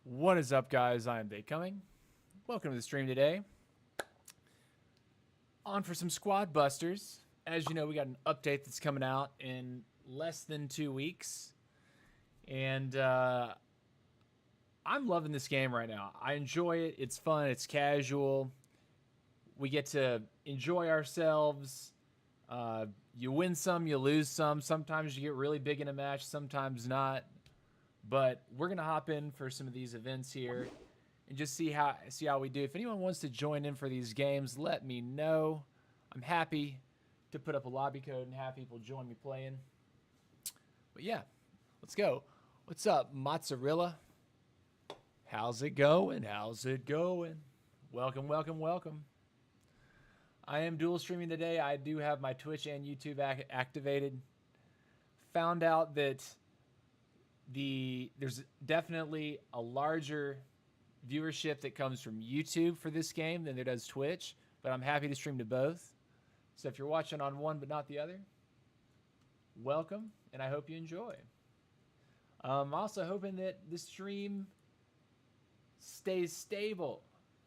What is up, guys? I am Coming. Welcome to the stream today. On for some Squad Busters. As you know, we got an update that's coming out in less than 2 weeks. And I'm loving this game right now. I enjoy it. It's fun. It's casual. We get to enjoy ourselves. You win some, you lose some. Sometimes you get really big in a match, sometimes not. But we're gonna hop in for some of these events here and just see how we do. If anyone wants to join in for these games, let me know. I'm happy to put up a lobby code and have people join me playing. But yeah, let's go. What's up, Mozzarella? How's it going? How's it going? Welcome, welcome, welcome. I am dual streaming today. I do have my Twitch and YouTube activated. Found out that there's definitely a larger viewership that comes from YouTube for this game than there does Twitch, but I'm happy to stream to both. So if you're watching on one but not the other, welcome, and I hope you enjoy. I'm also hoping that the stream stays stable.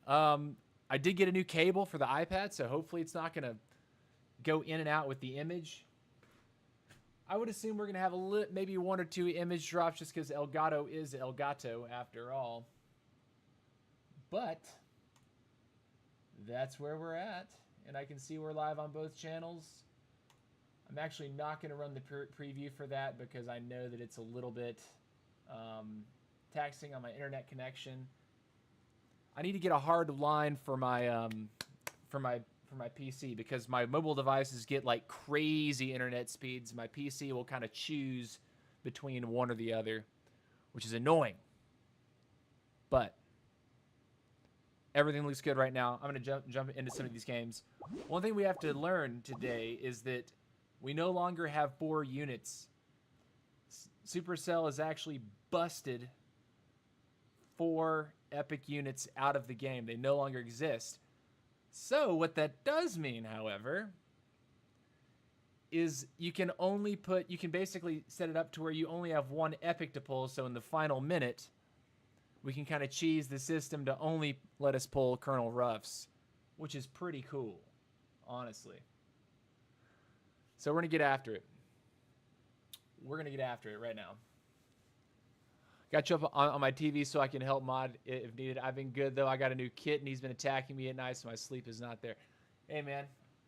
I did get a new cable for the iPad, so hopefully it's not going to go in and out with the image. I would assume we're going to have maybe 1 or 2 image drops just because Elgato is Elgato after all. But that's where we're at. And I can see we're live on both channels. I'm actually not going to run the preview for that because I know that it's a little bit taxing on my internet connection. I need to get a hard line for my PC because my mobile devices get like crazy internet speeds. My PC will kind of choose between one or the other, which is annoying. But everything looks good right now. I'm going to jump into some of these games. One thing we have to learn today is that we no longer have 4 units. Supercell has actually busted 4 epic units out of the game. They no longer exist. So what that does mean, however, is you can basically set it up to where you only have 1 epic to pull. So in the final minute, we can kind of cheese the system to only let us pull Colonel Ruffs, which is pretty cool, honestly. So we're going to get after it. We're going to get after it right now. Got you up on my TV so I can help mod if needed. I've been good, though. I got a new kitten. He's been attacking me at night, so my sleep is not there. Hey, man,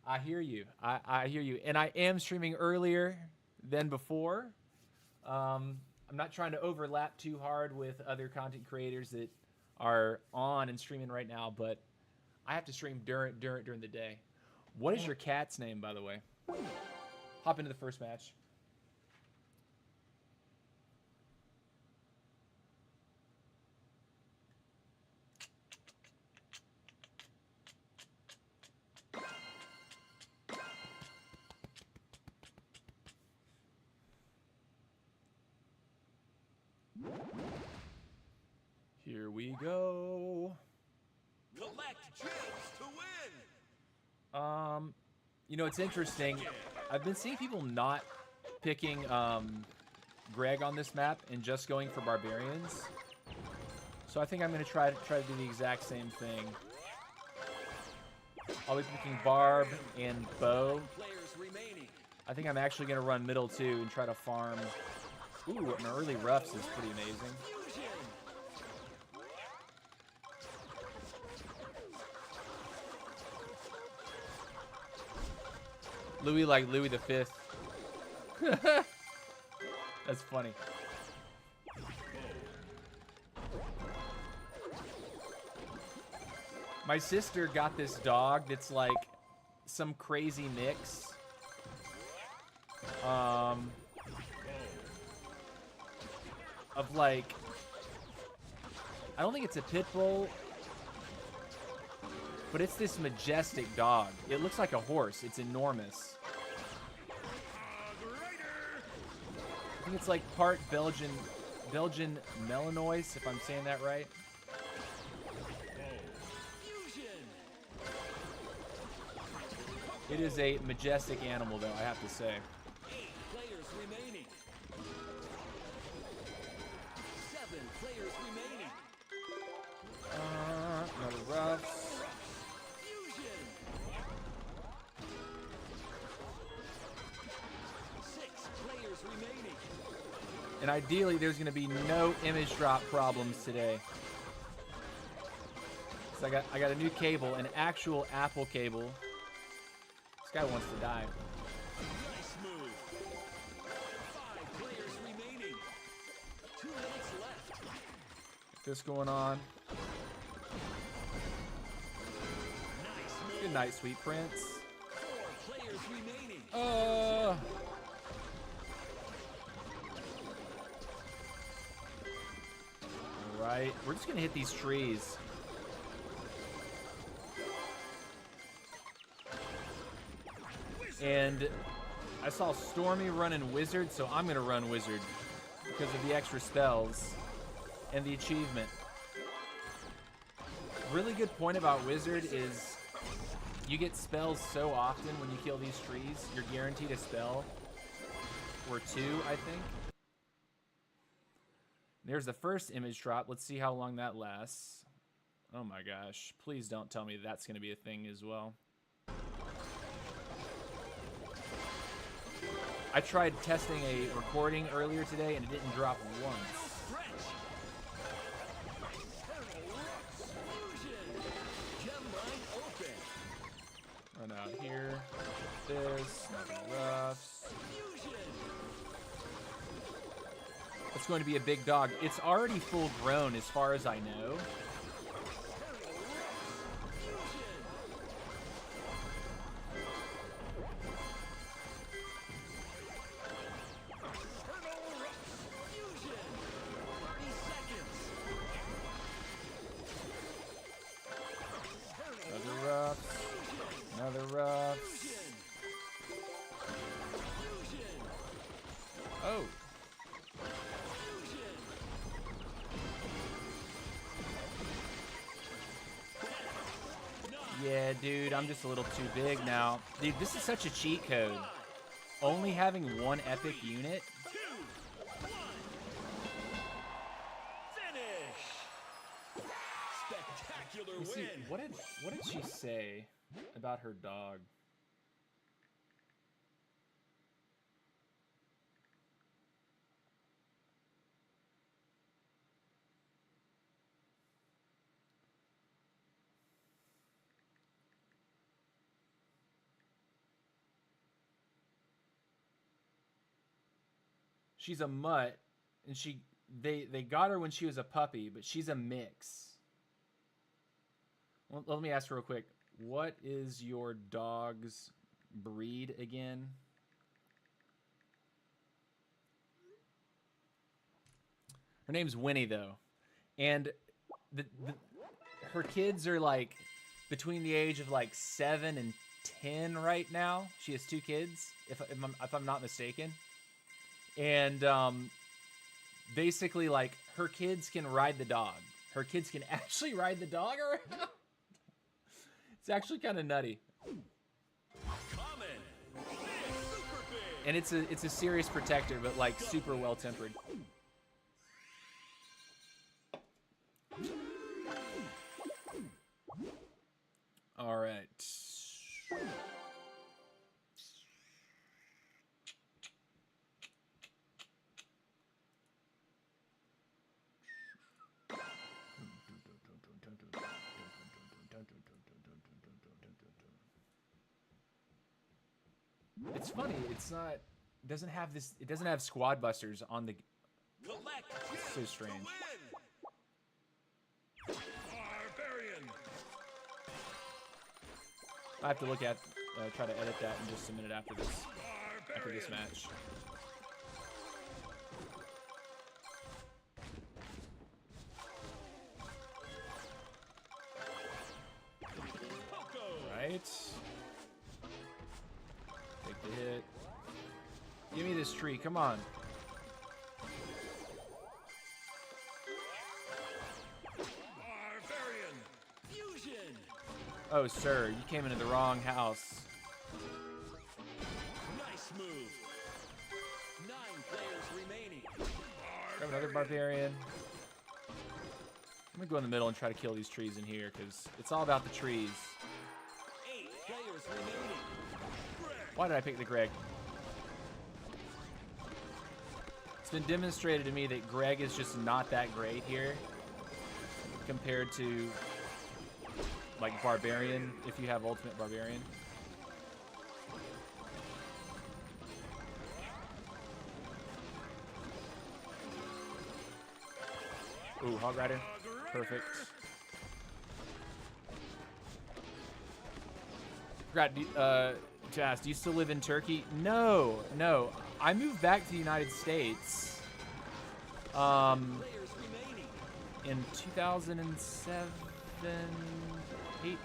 I hear you. I hear you. And I am streaming earlier than before. I'm not trying to overlap too hard with other content creators that are on and streaming right now, but I have to stream during the day. What is your cat's name, by the way? Hop into the first match. Here we go. Collect gems to win. You know, it's interesting. I've been seeing people not picking Greg on this map and just going for barbarians. So I think I'm gonna try to do the exact same thing. I'll be picking Barb and Bow. I think I'm actually gonna run middle too and try to farm. Ooh, an early Ruffs is pretty amazing. Louis like Louis the Fifth. That's funny. My sister got this dog that's like some crazy mix. Of like, I don't think it's a pit bull, but it's this majestic dog. It looks like a horse. It's enormous. I think it's like part Belgian Malinois, if I'm saying that right. It is a majestic animal, though, I have to say. 8 players remaining. 7 players remaining. And ideally, there's going to be no image drop problems today. So I got a new cable, an actual Apple cable. This guy wants to die. Nice move. 5 players remaining. 2 minutes left. What's this going on? Nice move. Good night, sweet prince. 4 players remaining. Alright, we're just gonna hit these trees. And I saw Stormy running Wizard, so I'm gonna run Wizard because of the extra spells and the achievement. Really good point about Wizard is you get spells so often when you kill these trees. You're guaranteed a spell. Or 2, I think. There's the first image drop. Let's see how long that lasts. Oh my gosh. Please don't tell me that's going to be a thing as well. I tried testing a recording earlier today and it didn't drop once. Stretch. Fusion. Gem line open. Run out here. This. Nothing roughs. Fusion. It's going to be a big dog. It's already full grown as far as I know. Another roughs. Oh. Yeah, dude, I'm just a little too big now. Dude, this is such a cheat code. Only having 1 epic unit. 2, 1. Finish. Spectacular Let me see, win. what did she say about her dog? She's a mutt, and they got her when she was a puppy, but she's a mix. Well, let me ask her real quick. What is your dog's breed again? Her name's Winnie, though. And her kids are, like, between the age of, like, 7 and 10 right now. She has 2 kids, if I'm not mistaken. And basically, like, her kids can ride the dog. Her kids can actually ride the dog around. It's actually kind of nutty. Common. Big, super big. And it's a serious protector, but, like, super well-tempered. All right. It's funny. It's not. It doesn't have this. It doesn't have squad busters on the. Collect It's so strange. Barbarian. I have to look at. Try to edit that in just a minute after this. After this match. Right. Take the hit. Give me this tree. Come on. Barbarian. Fusion. Oh, sir, you came into the wrong house. Nice move. 9 players remaining. Grab another barbarian. I'm gonna go in the middle and try to kill these trees in here because it's all about the trees. 8 players remaining. Why did I pick the Greg? It's been demonstrated to me that Greg is just not that great here compared to like Barbarian, if you have Ultimate Barbarian. Ooh, Hog Rider. Perfect. Forgot to ask, do you still live in Turkey? No, no. I moved back to the United States in 2007, 18,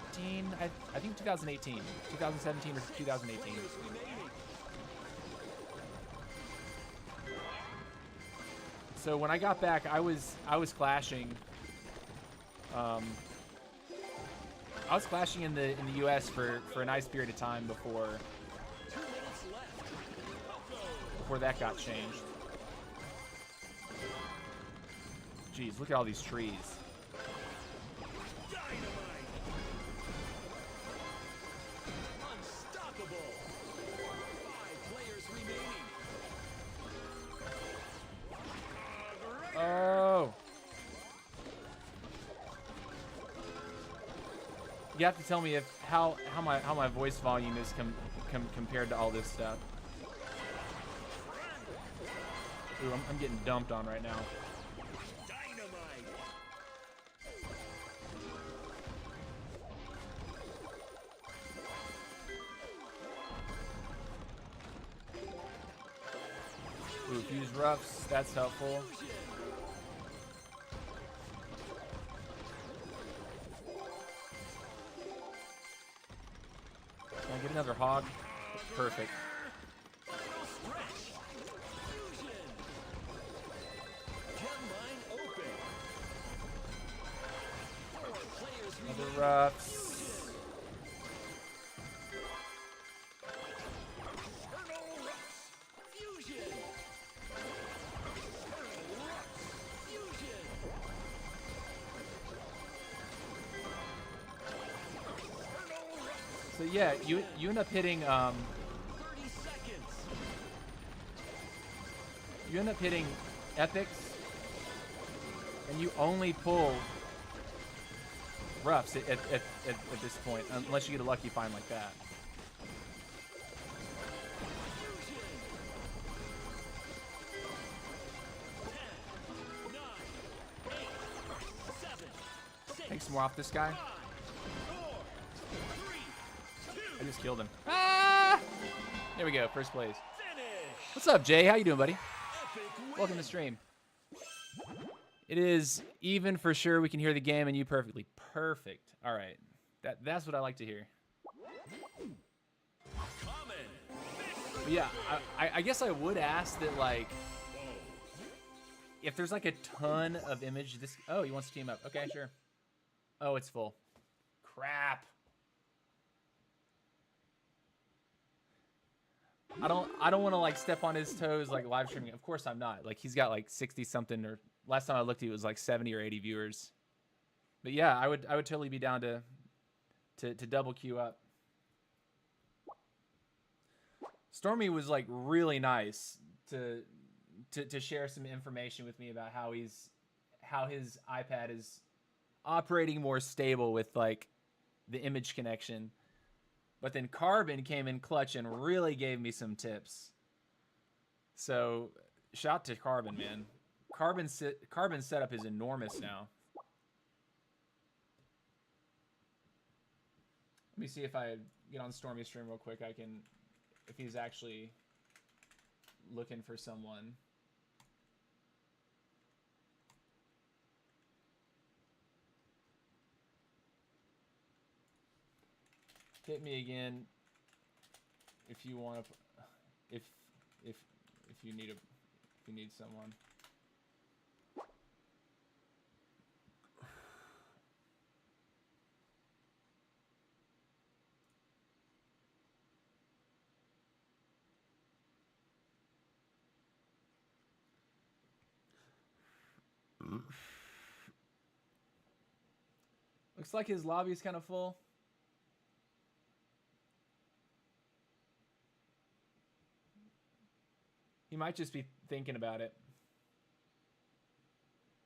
I think 2018, 2017 or 2018. So when I got back, I was clashing. I was clashing in the U.S. for a nice period of time before that got changed. Jeez, look at all these trees. Unstoppable. 5 players remaining. Oh. You have to tell me how my voice volume is compared to all this stuff. Ooh, I'm getting dumped on right now. Dynamite. Ooh, fuse roughs, that's helpful. Can I get another hog? Perfect. Another roughs. So yeah, you end up hitting 30 seconds. You end up hitting epics, and you only pull roughs at this point, unless you get a lucky find like that. Take some more off this guy. I just killed him. Ah! There we go, first place. What's up, Jay? How you doing, buddy? Welcome to the stream. It is even for sure. We can hear the game and you perfectly. Perfect. All right. That's what I like to hear. But yeah, I guess I would ask that, like, if there's like a ton of image. Oh, he wants to team up. Okay, sure. Oh, it's full. Crap. I don't want to like step on his toes like live streaming. Of course I'm not. Like he's got like 60 something, or last time I looked it was like 70 or 80 viewers. But yeah, I would totally be down to double queue up. Stormy was like really nice to share some information with me about how his iPad is operating more stable with like the image connection. But then Carbon came in clutch and really gave me some tips. So, shout to Carbon, man. Carbon's setup is enormous now. Let me see if I get on Stormy's stream real quick. If he's actually looking for someone. Hit me again if you want to, if you need someone. Looks like his lobby is kind of full. He might just be thinking about it.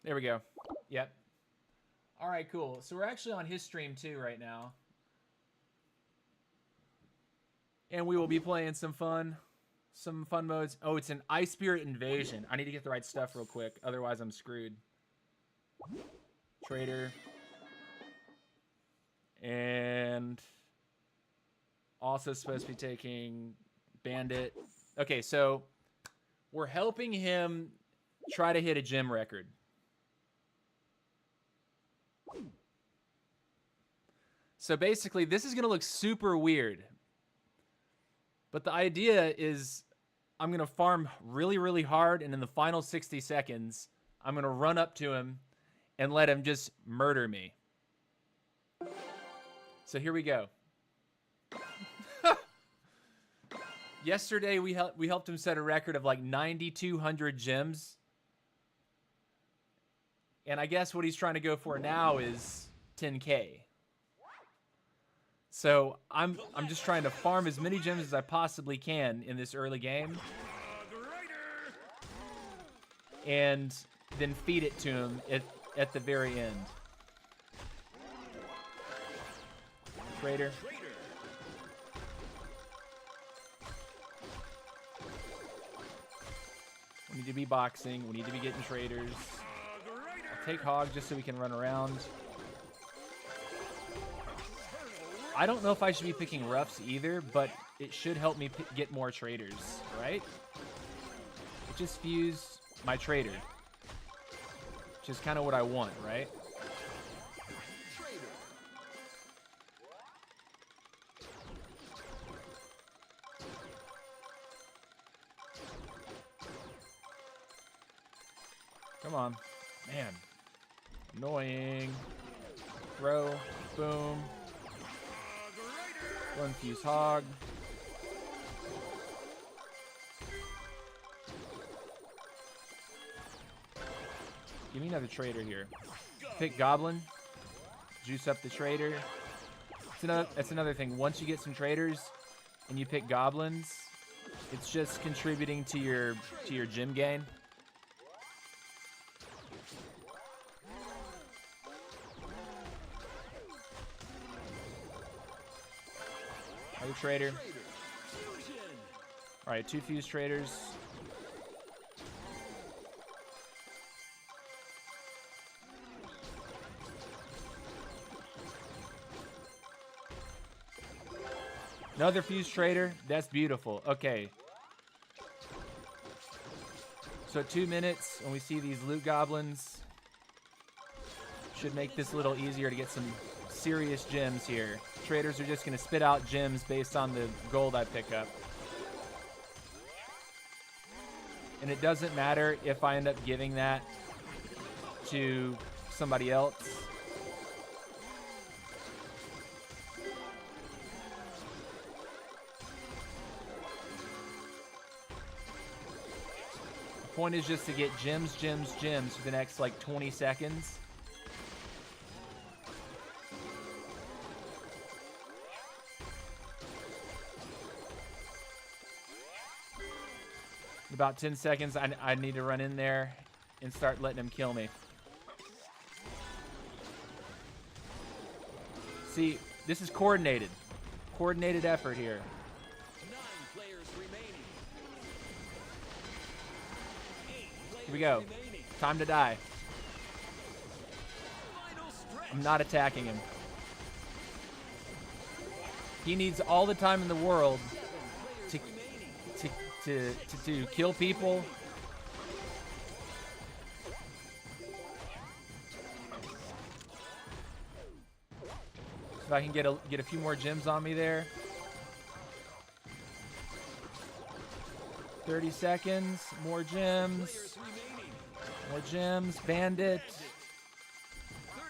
There we go. Yep. All right, cool. So we're actually on his stream too right now. And we will be playing some fun modes. Oh, it's an Ice Spirit Invasion. I need to get the right stuff real quick. Otherwise, I'm screwed. Trader. And also supposed to be taking Bandit. Okay, so we're helping him try to hit a gym record. So basically, this is going to look super weird. But the idea is I'm going to farm really, really hard, and in the final 60 seconds, I'm going to run up to him and let him just murder me. So here we go. Yesterday, we helped him set a record of like 9,200 gems. And I guess what he's trying to go for now is 10K. So I'm just trying to farm as many gems as I possibly can in this early game. And then feed it to him at the very end. Trader. We need to be boxing. We need to be getting traders. I'll take Hog just so we can run around. I don't know if I should be picking roughs either, but it should help me get more traders, right? It just fused my trader, which is kind of what I want, right? Come on. Man. Annoying. Throw. Boom. One fuse Hog. Give me another trader here. Pick Goblin. Juice up the trader. That's another thing. Once you get some traders and you pick Goblins, it's just contributing to your gem gain. Another trader. All right, 2 fuse traders. Another fuse trader. That's beautiful. Okay. So 2 minutes when we see these loot goblins. Should make this a little easier to get some serious gems here. Traders are just going to spit out gems based on the gold I pick up. And it doesn't matter if I end up giving that to somebody else. The point is just to get gems, gems, gems for the next like 20 seconds. About 10 seconds, I need to run in there and start letting him kill me. See, this is coordinated. Coordinated effort here. 9 players remaining. 8 players Here we go. remaining. Time to die. Final stretch. I'm not attacking him. He needs all the time in the world 7 players to remaining. to kill people. If I can get a few more gems on me there. 30 seconds, more gems, Players remaining. more gems, bandit.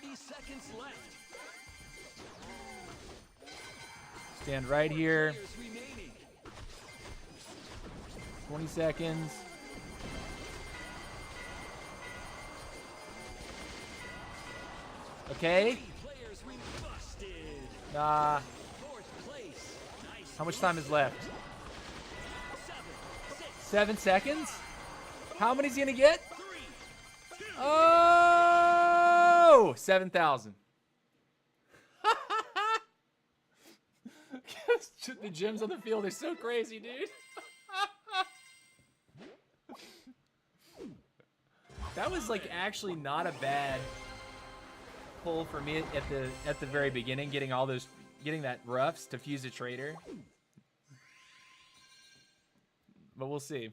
30 seconds left. Stand right here. Players remaining. 20 seconds. Okay. 3 players busted. Nah. 4th place. Nice. How much time is left? 7, 6, 7 seconds? How many's he gonna get? 3, 2. Oh! Oh, 7,000. The gems on the field are so crazy, dude. That was like actually not a bad pull for me at the very beginning, getting that roughs to fuse a trader. But we'll see.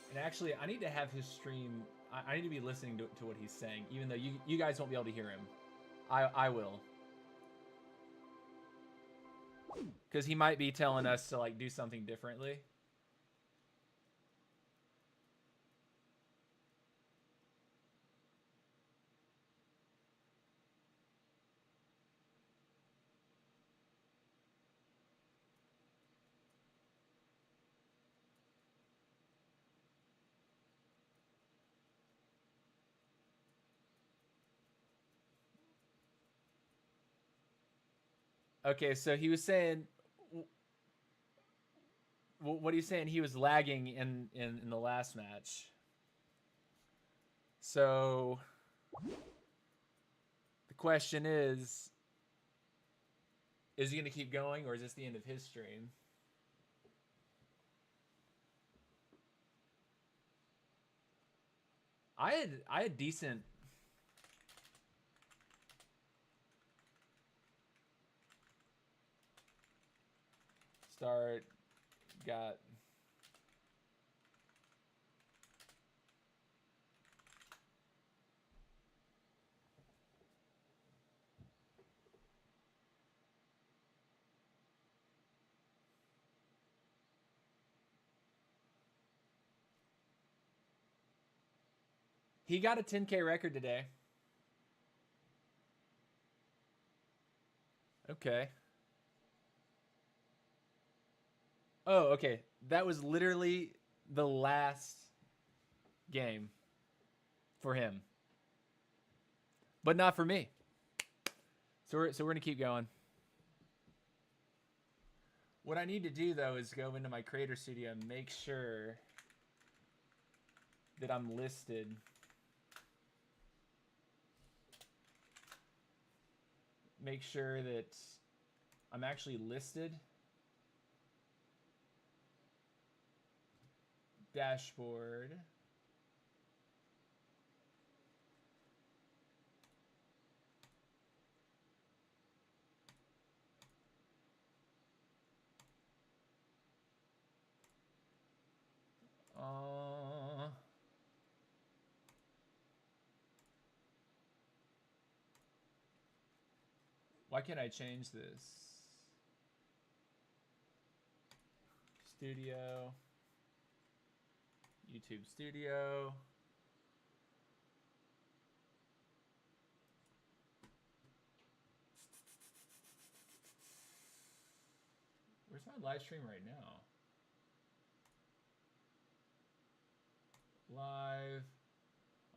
And actually, I need to have his stream. I need to be listening to what he's saying, even though you guys won't be able to hear him. I will. Because he might be telling us to like do something differently. Okay, so he was saying, what are you saying? He was lagging in the last match. So the question is he going to keep going, or is this the end of his stream? I had decent. Start, got. He got a 10K record today. Okay. Oh, okay. That was literally the last game for him. But not for me. So we're going to keep going. What I need to do, though, is go into my Creator Studio and make sure that I'm listed. Make sure that I'm actually listed. Dashboard. Why can't I change this? Studio. YouTube Studio. Where's my live stream right now? Live.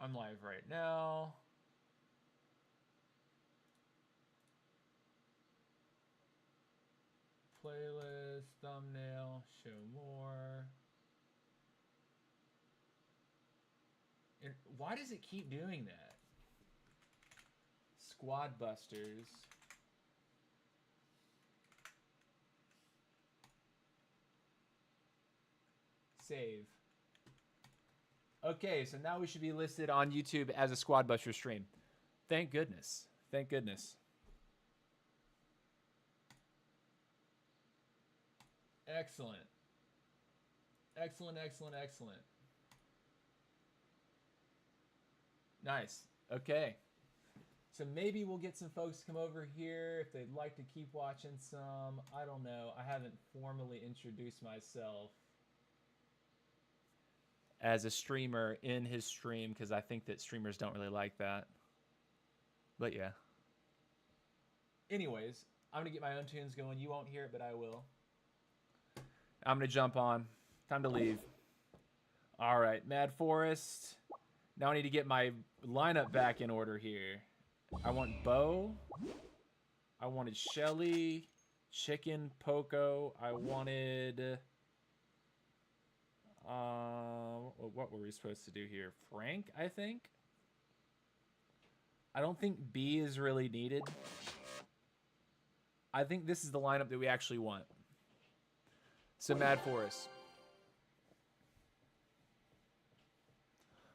I'm live right now. Playlist, thumbnail, show more. And why does it keep doing that? Squad Busters. Save. Okay, so now we should be listed on YouTube as a Squad Buster stream. Thank goodness. Thank goodness. Excellent. Excellent, excellent, excellent. Nice. Okay. So maybe we'll get some folks to come over here if they'd like to keep watching some. I don't know. I haven't formally introduced myself as a streamer in his stream because I think that streamers don't really like that. But yeah. Anyways, I'm going to get my own tunes going. You won't hear it, but I will. I'm going to jump on. Time to leave. All right, Mad Forest. Now I need to get my lineup back in order here. I want Bo. I wanted Shelly, chicken poco. I wanted. What were we supposed to do here? Frank, I think. I don't think B is really needed. I think this is the lineup that we actually want. So Mad Forest.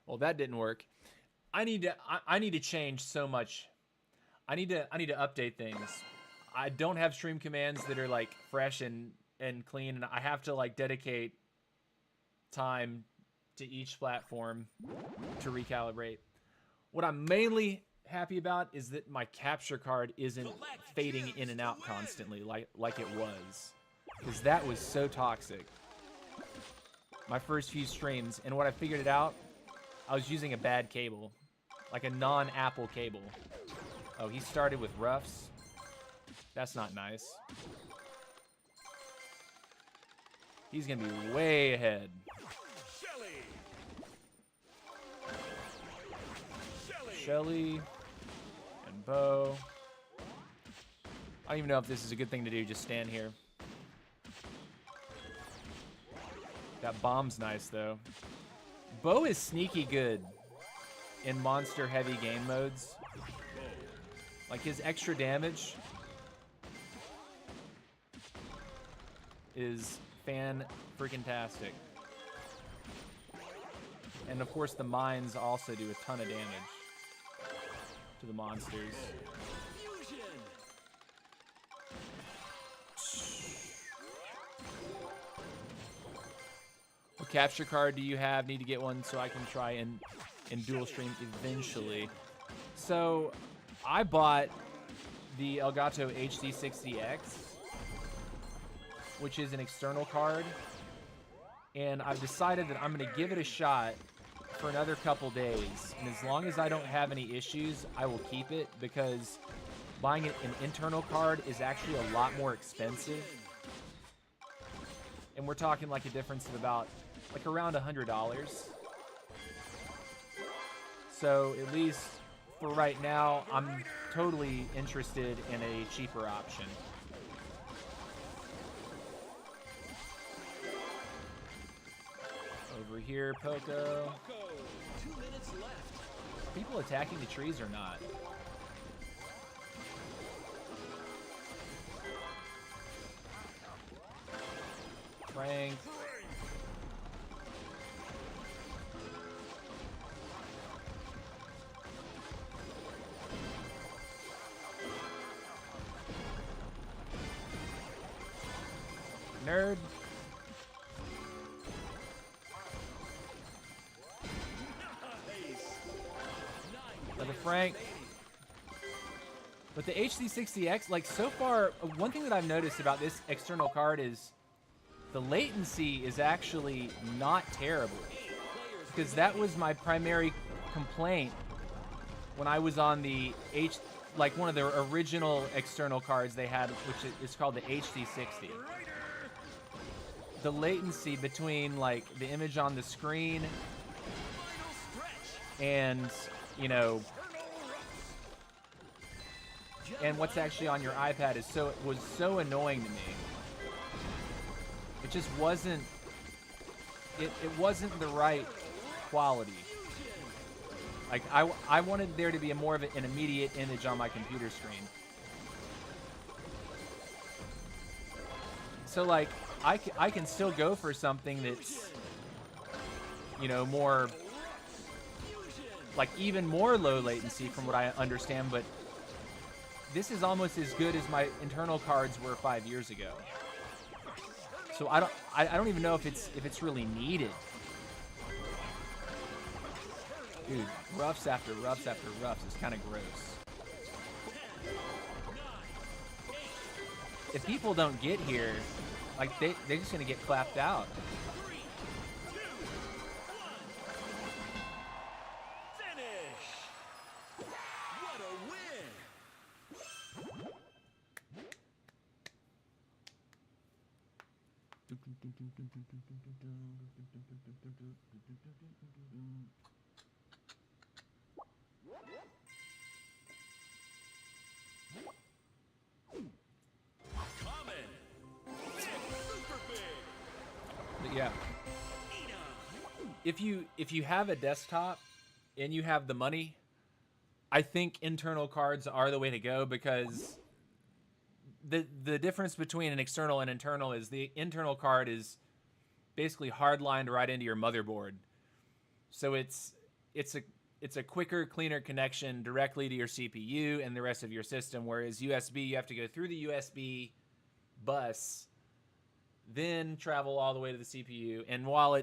Well, that didn't work. I need to change so much. I need to update things. I don't have stream commands that are like fresh and clean, and I have to like dedicate time to each platform to recalibrate. What I'm mainly happy about is that my capture card isn't fading in and out constantly like it was, because that was so toxic my first few streams. And what I figured it out, I was using a bad cable, like a non-Apple cable. Oh, he started with roughs. That's not nice. He's gonna be way ahead. Shelly and Bo. I don't even know if this is a good thing to do, just stand here. That bomb's nice, though. Bo is sneaky good in monster heavy game modes. Like, his extra damage is fan-freaking-tastic. And, of course, the mines also do a ton of damage to the monsters. What capture card do you have? Need to get one so I can try and dual stream eventually. So I bought the Elgato HD60X, which is an external card, and I've decided that I'm going to give it a shot for another couple days, and as long as I don't have any issues, I will keep it, because buying an internal card is actually a lot more expensive, and we're talking like a difference of about like around $100. So at least for right now, I'm totally interested in a cheaper option. Over here, Poco. 2 minutes left. Are people attacking the trees or not? Frank. Nerd. Another Frank. But the HD60X, like, so far, one thing that I've noticed about this external card is the latency is actually not terrible. Because that was my primary complaint when I was on the like one of the original external cards they had, which is called the HD60. The latency between like the image on the screen and, you know, and what's actually on your iPad was so annoying to me. It just wasn't it wasn't the right quality. Like I wanted there to be more of an immediate image on my computer screen. So like I can still go for something that's, you know, more like even more low latency from what I understand, but this is almost as good as my internal cards were 5 years ago. So I don't even know if it's really needed. Dude, roughs after roughs after roughs is kind of gross. If people don't get here, like they're just gonna get clapped out. 3, 2, 1. Finish. What a win. Coming. Yeah. If you have a desktop and you have the money, I think internal cards are the way to go, because the difference between an external and internal is the internal card is basically hardlined right into your motherboard. So it's a quicker, cleaner connection directly to your CPU and the rest of your system, whereas USB, you have to go through the USB bus, then travel all the way to the CPU. And while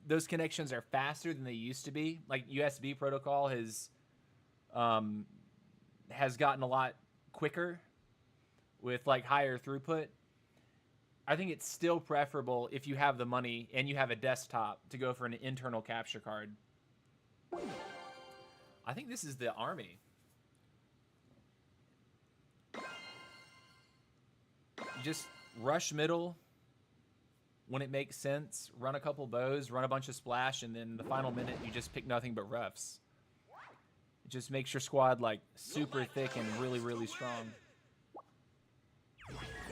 those connections are faster than they used to be, like USB protocol has gotten a lot quicker with like higher throughput. I think it's still preferable, if you have the money and you have a desktop, to go for an internal capture card. I think this is the army. You just rush middle when it makes sense, run a couple bows, run a bunch of splash, and then the final minute you just pick nothing but roughs. It just makes your squad like super thick and really, really strong.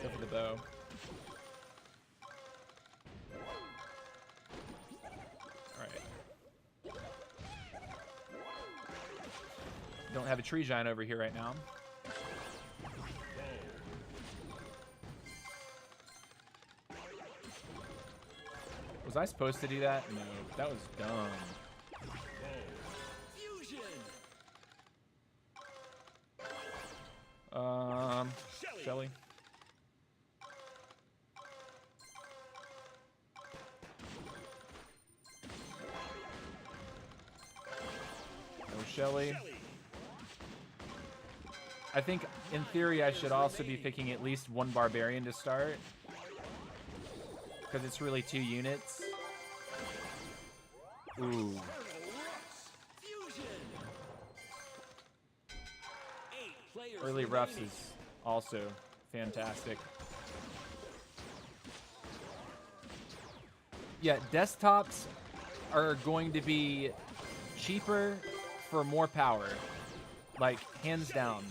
Go for the bow. Alright. Don't have a tree giant over here right now. Was I supposed to do that? No, that was dumb. Shelly. No Shelly. I think, in theory, I should also be picking at least one Barbarian to start, because it's really 2 units. Ooh. Early roughs is also fantastic. Yeah, desktops are going to be cheaper for more power. Like, hands down.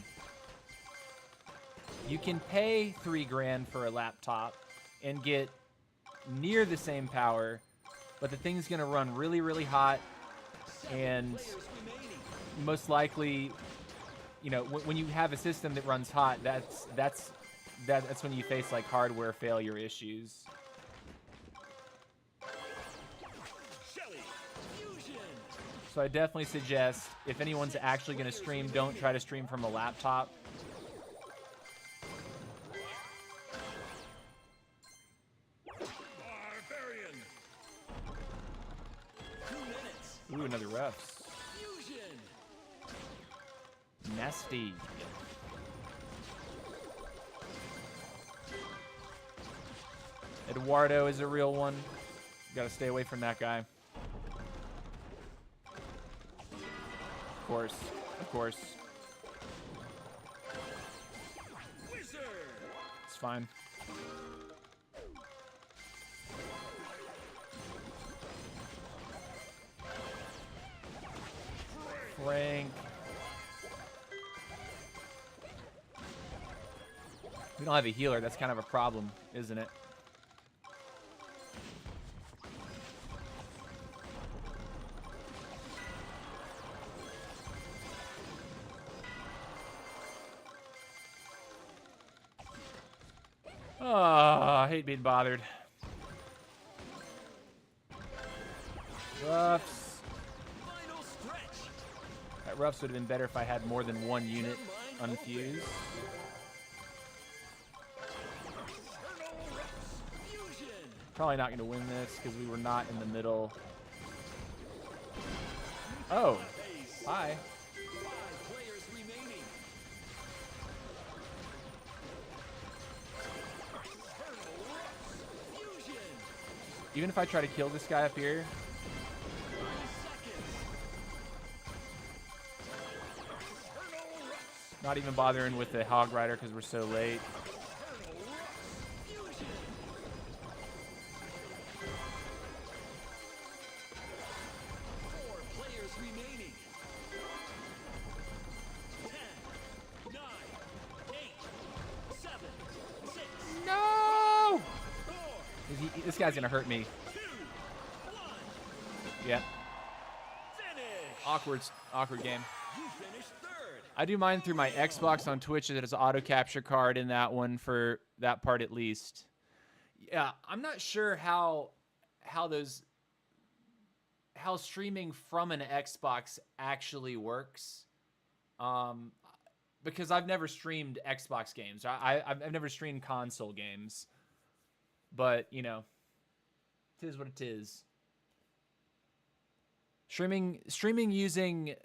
You can pay $3 grand for a laptop and get near the same power, but the thing's gonna run really, really hot, and most likely, you know, when you have a system that runs hot, that's when you face like hardware failure issues. So I definitely suggest, if anyone's actually gonna stream, don't try to stream from a laptop. Ooh, another refs. Nasty. Eduardo is a real one. Gotta stay away from that guy. Of course. Of course. It's fine. Frank. We don't have a healer. That's kind of a problem, isn't it? Oh, I hate being bothered. Roughs. That roughs would have been better if I had more than one unit unfused. Probably not going to win this because we were not in the middle. Oh, hi. Even if I try to kill this guy up here, not even bothering with the Hog Rider because we're so late. This guy's gonna hurt me. 2, 1. Yeah. Finish. Awkward game. You finished third. I do mine through my Xbox on Twitch. There's an auto capture card in that one for that part at least. Yeah, I'm not sure how streaming from an Xbox actually works. Because I've never streamed Xbox games. I've never streamed console games. But, you know, it is what it is. Streaming using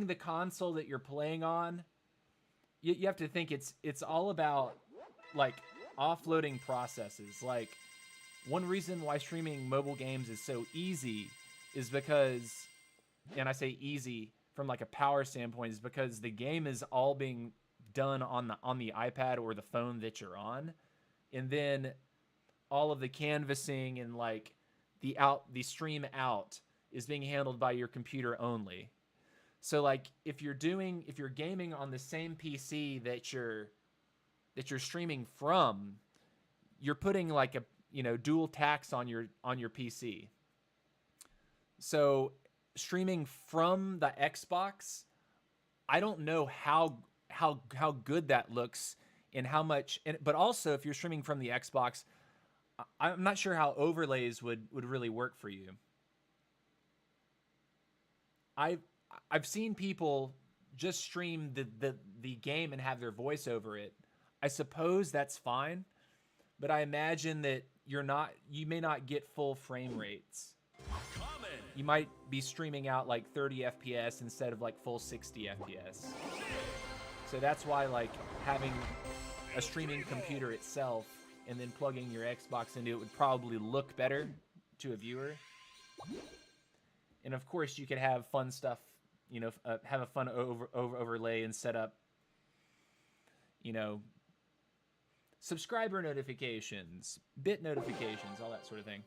the console that you're playing on, you have to think it's all about like offloading processes. Like one reason why streaming mobile games is so easy is because, and I say easy from like a power standpoint, is because the game is all being done on the iPad or the phone that you're on, and then all of the canvassing and like the stream out is being handled by your computer only. So like if you're gaming on the same PC that you're streaming from, you're putting like a, you know, dual tax on your PC. So streaming from the Xbox, I don't know how good that looks and how much, but also if you're streaming from the Xbox, I'm not sure how overlays would really work for you. I've seen people just stream the game and have their voice over it. I suppose that's fine, but I imagine that you may not get full frame rates. Common. You might be streaming out like 30 FPS instead of like full 60 FPS. So that's why like having a streaming computer itself and then plugging your Xbox into it would probably look better to a viewer. And of course, you could have fun stuff, you know, have a fun overlay and set up, you know, subscriber notifications, bit notifications, all that sort of thing.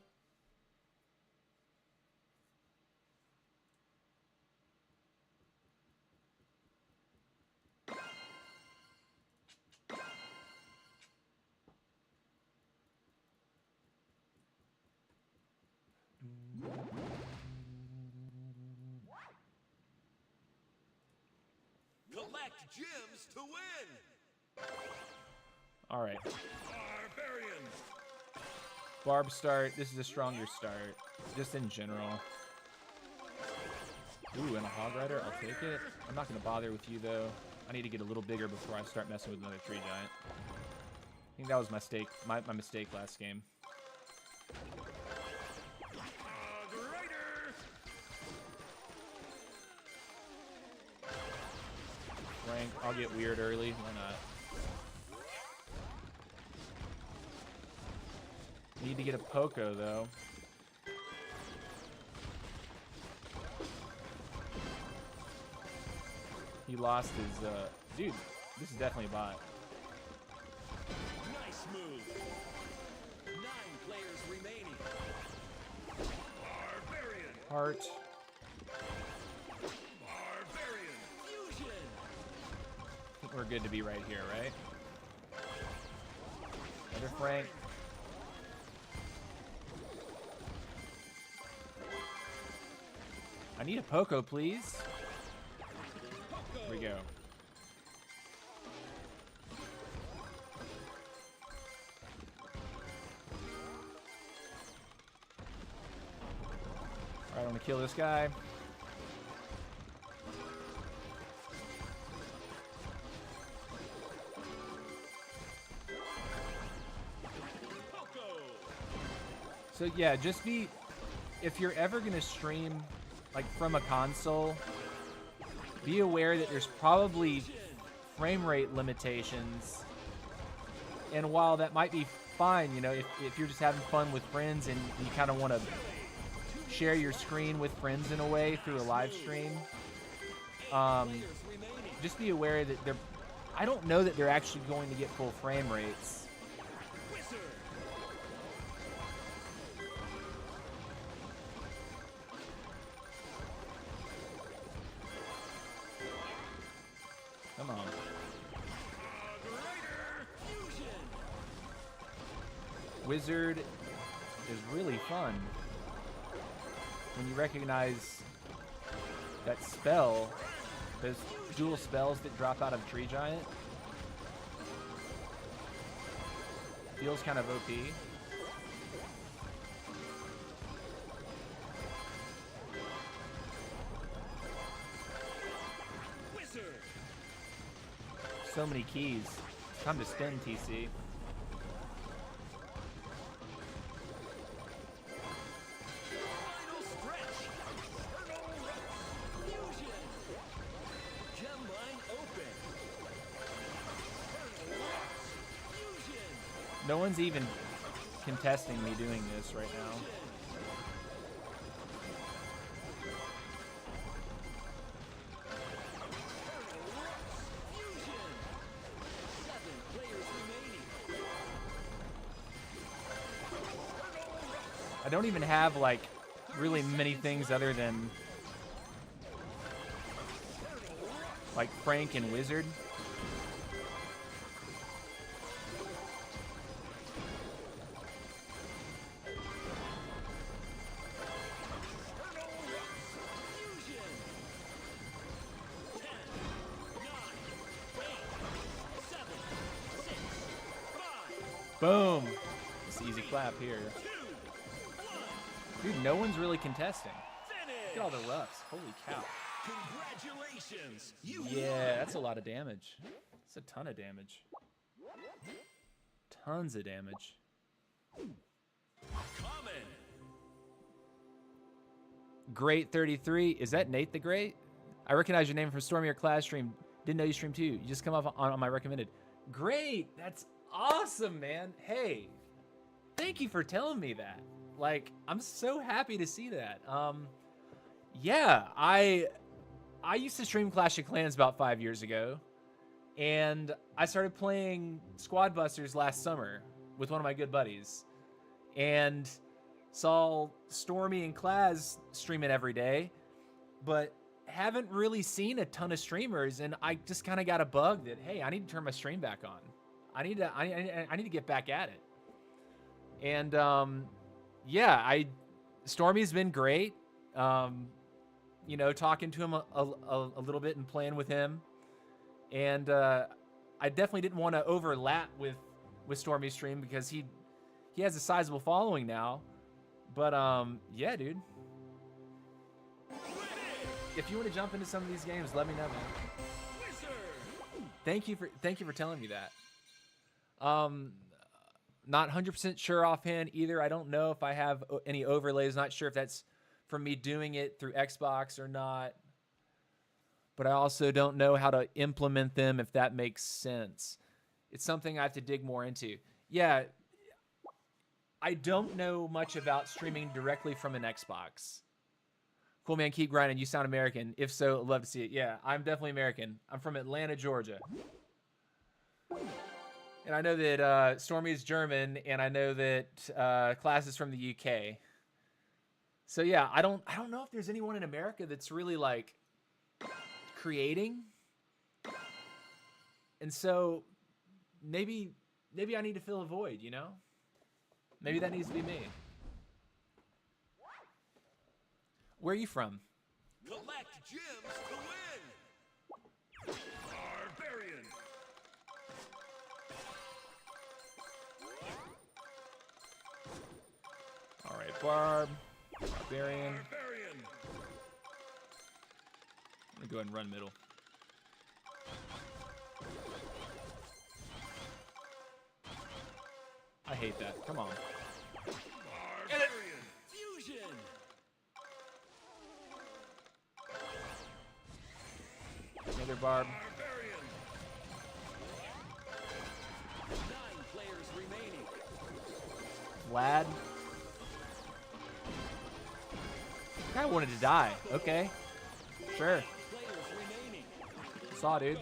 Collect gems to win. All right. Barbarian. Barb start. This is a stronger start, just in general. Ooh, and a hog rider. I'll take it. I'm not going to bother with you, though. I need to get a little bigger before I start messing with another tree giant. I think that was my mistake last game. Hog rider. Frank, I'll get weird early. Why not? Need to get a Poco, though. He lost his, dude, this is definitely a bot. Nice move. 9 players remaining. Barbarian. Heart. Barbarian. Fusion. I think we're good to be right here, right? Another Frank. I need a Poco, please. Here we go. Alright, I want to kill this guy. Poco. So yeah, just be, if you're ever gonna stream like from a console, be aware that there's probably frame rate limitations. And while that might be fine, you know, if you're just having fun with friends and you kind of want to share your screen with friends in a way through a live stream, just be aware that I don't know that they're actually going to get full frame rates. Wizard. Come on. Hog rider. Fusion. Wizard is really fun when you recognize that spell, those dual spells that drop out of Tree Giant. Feels kind of OP. Wizard. So many keys. It's time to spin, TC. Final stretch. Turtle fusion. Gem line open. Turtle fusion. No one's even contesting me doing this right now. Fusion. 7 players remaining. I don't even have like really many things other than like Frank and Wizard. Fusion. 10, 9, 8, 7, 6, 5, Boom! It's an easy clap here. 2, 1. Dude, no one's really contesting. Finish. Look at all the roughs. Holy cow. Congratulations. You Yeah, that's a lot of damage. That's a ton of damage. Tons of damage. Common. Great 33. Is that Nate the Great? I recognize your name from Stormy or Class stream. Didn't know you stream too. You just come up on my recommended. Great. That's awesome, man. Hey, thank you for telling me that. Like, I'm so happy to see that. Yeah, I used to stream Clash of Clans about 5 years ago, and I started playing Squad Busters last summer with one of my good buddies, and saw Stormy and Claz streaming every day, but haven't really seen a ton of streamers, and I just kind of got a bug that, hey, I need to turn my stream back on. I need to get back at it. And yeah, Stormy's been great. You know, talking to him a little bit and playing with him, and I definitely didn't want to overlap with Stormy's stream because he has a sizable following now. But yeah, dude. If you want to jump into some of these games, let me know, man. Wizard. Thank you for telling me that. Not 100% sure offhand either. I don't know if I have any overlays. Not sure if that's from me doing it through Xbox or not. But I also don't know how to implement them, if that makes sense. It's something I have to dig more into. Yeah, I don't know much about streaming directly from an Xbox. Cool, man. Keep grinding. You sound American. If so, I'd love to see it. Yeah, I'm definitely American. I'm from Atlanta, Georgia. And I know that Stormy is German, and I know that Class is from the UK. So yeah, I don't know if there's anyone in America that's really like creating. And so maybe I need to fill a void, you know? Maybe that needs to be me. Where are you from? Collect gems to win. Barbarian. All right, Barbarian. Barbarian. I'm gonna go ahead and run middle. I hate that. Come on. Barbarian. Fusion. Another Barb. Barbarian. 9 players remaining. Vlad. Guy wanted to die. Okay. Sure. Players remaining. Saw, dude.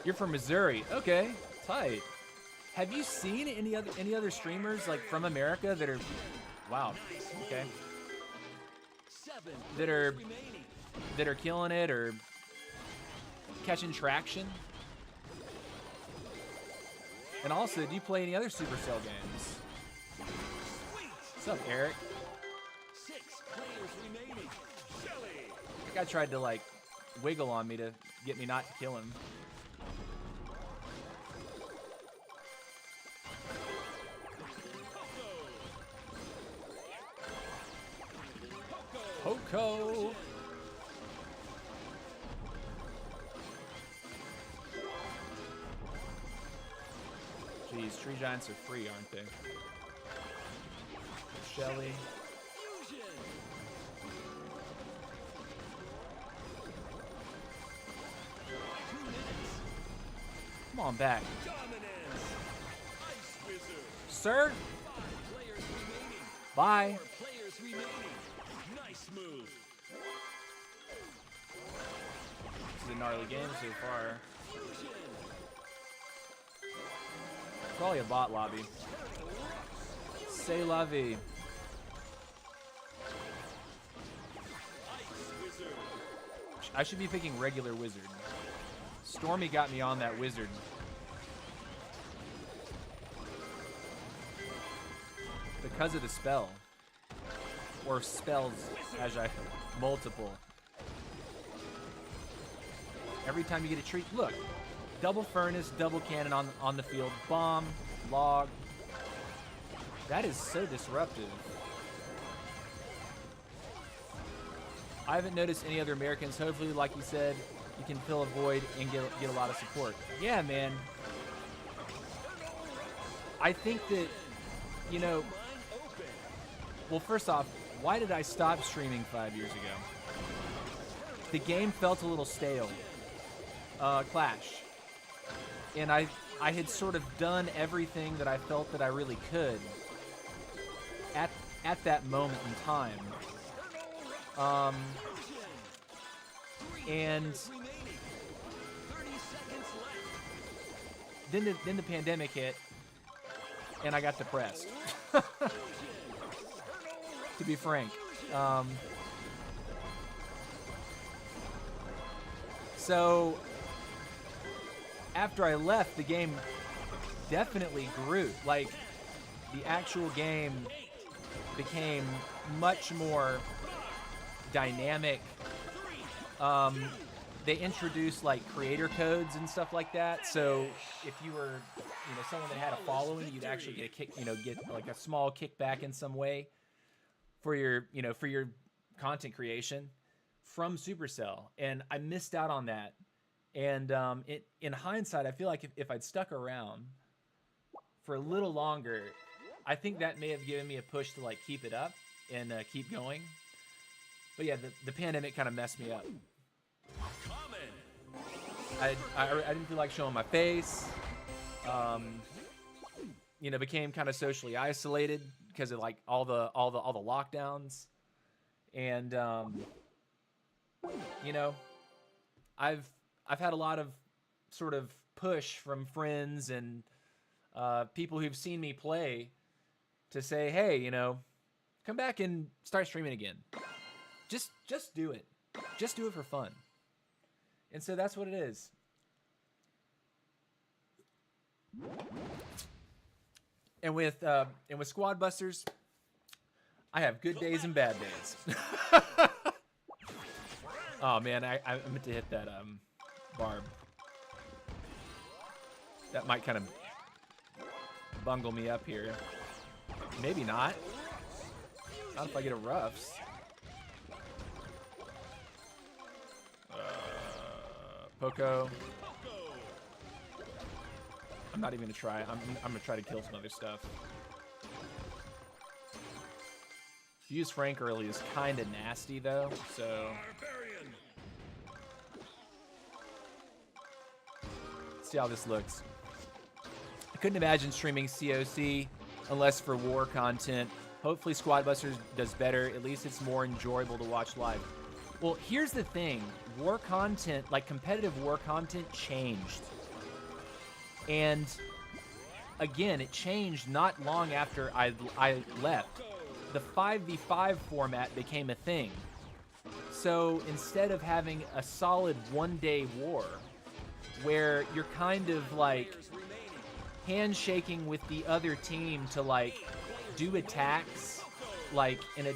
You're from Missouri. Okay. Tight. Have you seen any other streamers like from America that are wow. Okay. 7 That are remaining. killing it or catching traction? And also, do you play any other Supercell games? What's up, Eric? 6 players remaining. Shelly. That guy tried to, like, wiggle on me to get me not to kill him. Poco. Jeez, tree giants are free, aren't they? Shelly. Fusion. Come on back. Dominance. Ice Wizard. Sir? 5 players remaining. Bye. 4 players remaining. Nice move. This is a gnarly game so far. Fusion. Probably a bot lobby. C'est la vie. Ice Wizard. I should be picking regular wizard. Stormy got me on that wizard. Because of the spell. Or spells, as I multiple. Every time you get a treat, look. Double furnace, double cannon on the field. Bomb, log. That is so disruptive. I haven't noticed any other Americans. Hopefully, like you said, you can fill a void and get a lot of support. Yeah, man. I think that, you know, Line open. well, first off, why did I stop streaming 5 years ago? The game felt a little stale. Clash. And I had sort of done everything that I felt that I really could at that moment in time. And Remaining. 30 seconds left. then the pandemic hit, and I got depressed. To be frank. So after I left, the game definitely grew. Like, the actual game became much more dynamic. They introduced like creator codes and stuff like that. So if you were, you know, someone that had a following, you'd actually get a kick, you know, get like a small kickback in some way for your, you know, for your content creation from Supercell. And I missed out on that. And in hindsight, I feel like if I'd stuck around for a little longer, I think that may have given me a push to like keep it up and keep going. But yeah, the pandemic kind of messed me up. I didn't feel like showing my face. You know, became kind of socially isolated because of like all the lockdowns. And you know, I've had a lot of sort of push from friends and people who've seen me play to say, hey, you know, come back and start streaming again. Just do it. Just do it for fun. And so that's what it is. And with Squad Busters, I have good days and bad days. Oh man, I meant to hit that barb. That might kind of bungle me up here. Maybe not. Not if I get a roughs. Poco. I'm not even gonna try. I'm gonna try to kill some other stuff. Use Frank early is kind of nasty though, so. Let's see how this looks. I couldn't imagine streaming COC unless for war content. Hopefully Squad Busters does better. At least it's more enjoyable to watch live. Well, here's the thing. War content, like competitive war content, changed. And again, it changed not long after I left. The 5v5 format became a thing. So instead of having a solid one-day war, where you're kind of like Players remaining. handshaking with the other team to like do attacks like in a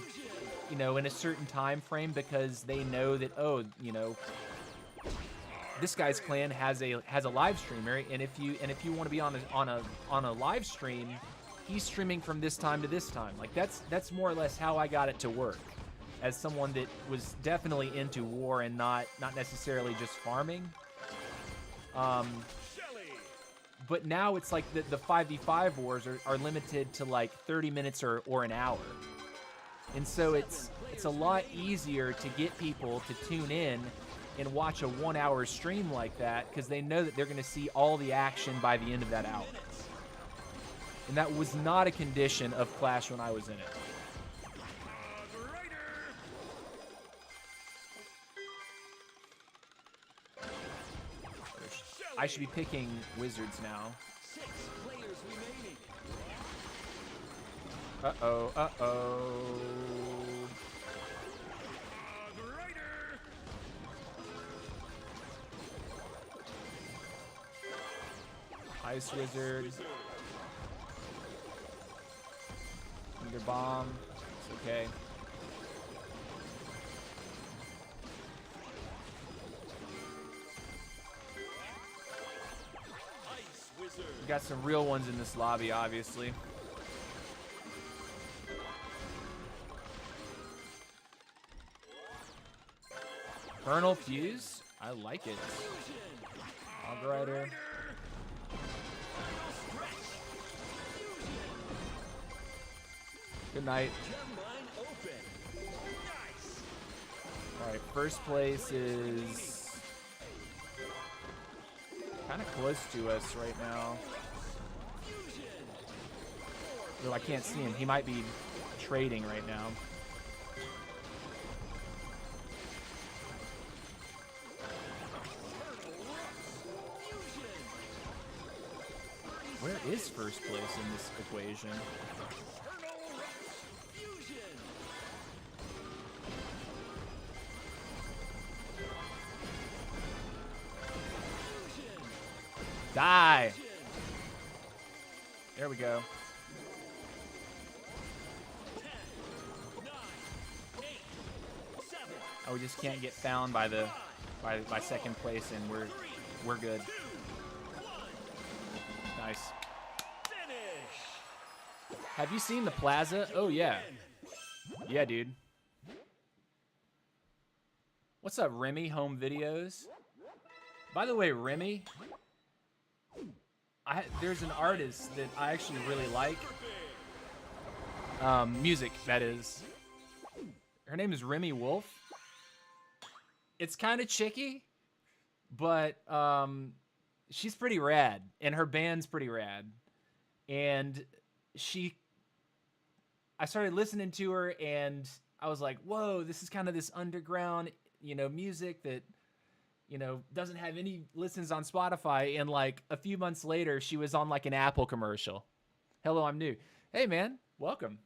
in a certain time frame because they know that, oh, this guy's clan has a live streamer, and if you want to be on a live stream, he's streaming from this time to this time. Like that's more or less how I got it to work, as someone that was definitely into war and not necessarily just farming. But now it's like the 5v5 wars are limited to like 30 minutes or an hour. And so it's a lot easier to get people to tune in and watch a 1 hour stream like that, because they know that they're going to see all the action by the end of that hour. And that was not a condition of Clash when I was in it. I should be picking wizards now. 6 players remaining. Uh-oh, uh-oh. Ice wizard. Either bomb. It's okay. Ice wizard. We got some real ones in this lobby, obviously. Vernal Fuse? I like it. Hog Good night. Line open. Nice. Alright, first place is kind of close to us right now. Though I can't see him. He might be trading right now. Where is first place in this equation? Die! There we go. 10, 9, 8, 7, Oh, we just can't get found by second place, and we're good. 2, 1. Nice. Finish. Have you seen the plaza? Oh yeah. Yeah, dude. What's up, Remy Home Videos? By the way, Remy, there's an artist that I actually really like. Music, that is. Her name is Remy Wolf. It's kind of chicky, but she's pretty rad, and her band's pretty rad. And I started listening to her, and I was like, whoa, this is kind of this underground, music that, doesn't have any listens on Spotify. And like a few months later, she was on like an Apple commercial. Hello, I'm new. Hey, man, welcome.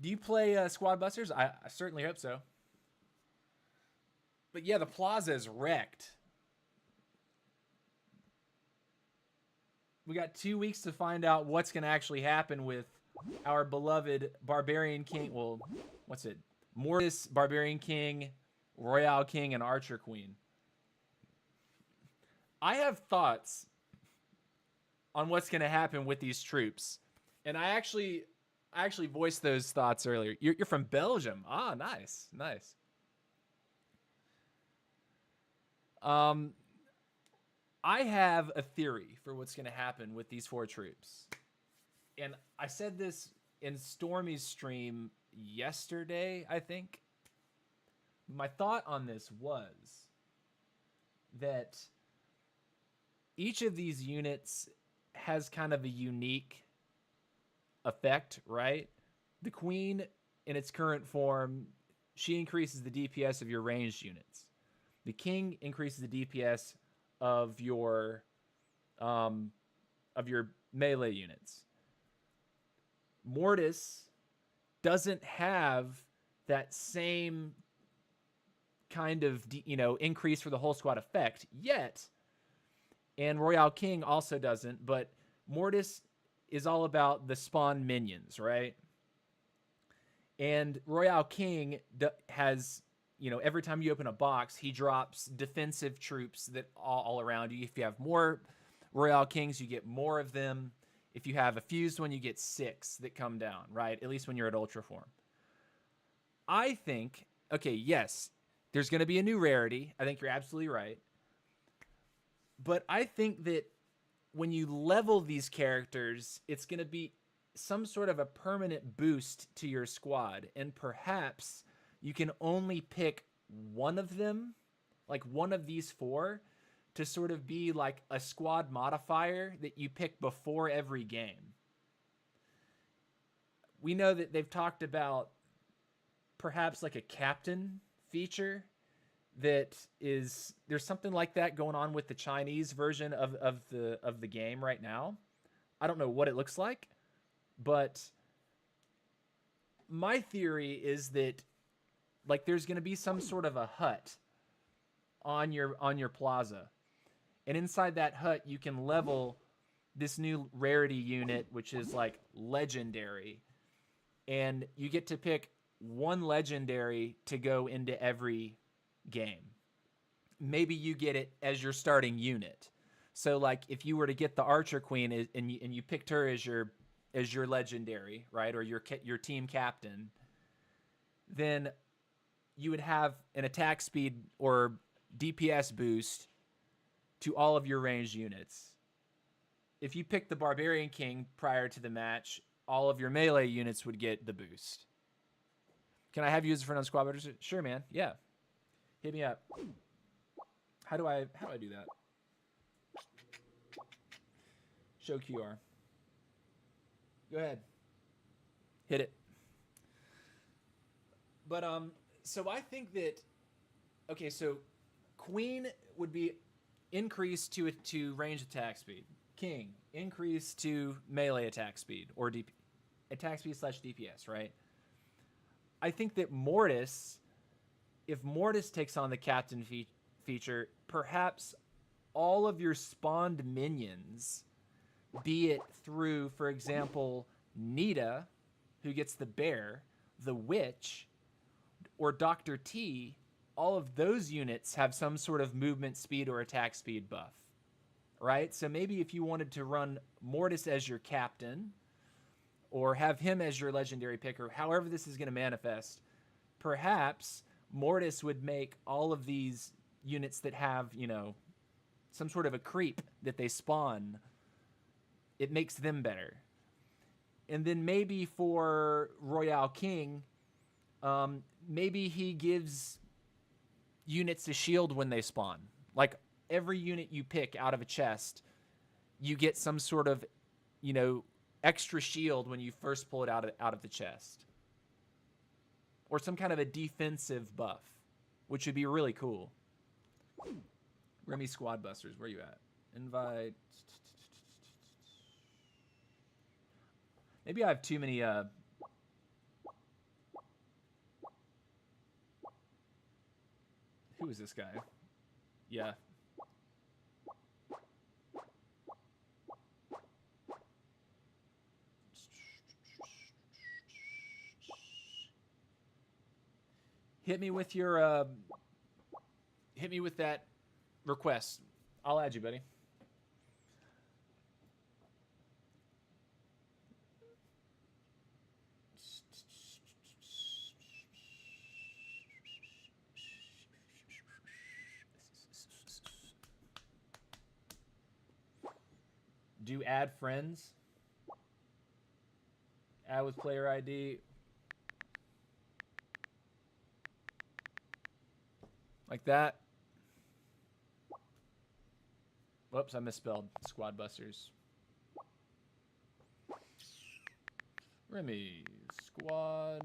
Do you play Squad Busters? I certainly hope so. But yeah, the plaza is wrecked. We got 2 weeks to find out what's going to actually happen with our beloved Barbarian King. Well, what's it? Mortis, Barbarian King, Royale King, and Archer Queen. I have thoughts on what's going to happen with these troops. And I actually voiced those thoughts earlier. You're from Belgium. Ah, nice. Nice. I have a theory for what's going to happen with these 4 troops. And I said this in Stormy's stream yesterday, I think. My thought on this was that each of these units has kind of a unique effect, right? The Queen, in its current form, she increases the DPS of your ranged units. The King increases the DPS of your melee units. Mortis doesn't have that same kind of increase for the whole squad effect yet. And Royale King also doesn't, but Mortis is all about the spawn minions, right? And Royale King has, every time you open a box, he drops defensive troops that all around you. If you have more Royale Kings, you get more of them. If you have a fused one, you get 6 that come down, right? At least when you're at Ultra Form. I think, okay, yes, there's going to be a new rarity. I think you're absolutely right. But I think that when you level these characters, it's going to be some sort of a permanent boost to your squad. And perhaps you can only pick one of them, like one of these 4, to sort of be like a squad modifier that you pick before every game. We know that they've talked about perhaps like a captain feature that is, there's something like that going on with the Chinese version of the game right now. I don't know what it looks like, but my theory is that like there's going to be some sort of a hut on your plaza, and inside that hut you can level this new rarity unit, which is like legendary, and you get to pick one legendary to go into every game. Maybe you get it as your starting unit. So like if you were to get the Archer Queen and you picked her as your legendary, right, or your team captain, then you would have an attack speed or DPS boost to all of your ranged units. If you pick the Barbarian King prior to the match, all of your melee units would get the boost. Can I have you as a friend on Squad Builders? Sure, man. Yeah. Hit me up. How do I do that? Show QR. Go ahead. Hit it. But so I think that, okay, so Queen would be increased to range attack speed. King increased to melee attack speed or attack speed / DPS, right? I think that Mortis, if Mortis takes on the captain feature, perhaps all of your spawned minions, be it through, for example, Nita, who gets the bear, the witch, or Dr. T, all of those units have some sort of movement speed or attack speed buff, right? So maybe if you wanted to run Mortis as your captain or have him as your legendary picker, however this is going to manifest, perhaps Mortis would make all of these units that have, some sort of a creep that they spawn, it makes them better. And then maybe for Royale King, maybe he gives units a shield when they spawn. Like every unit you pick out of a chest, you get some sort of, extra shield when you first pull it out of the chest. Or some kind of a defensive buff, which would be really cool. Remy Squad Busters, where you at? Invite. Maybe I have too many who is this guy? Yeah. Hit me with your hit me with that request. I'll add you, buddy. Do add friends. Add with player ID. Like that. Whoops, I misspelled Squad Busters. Remy Squad.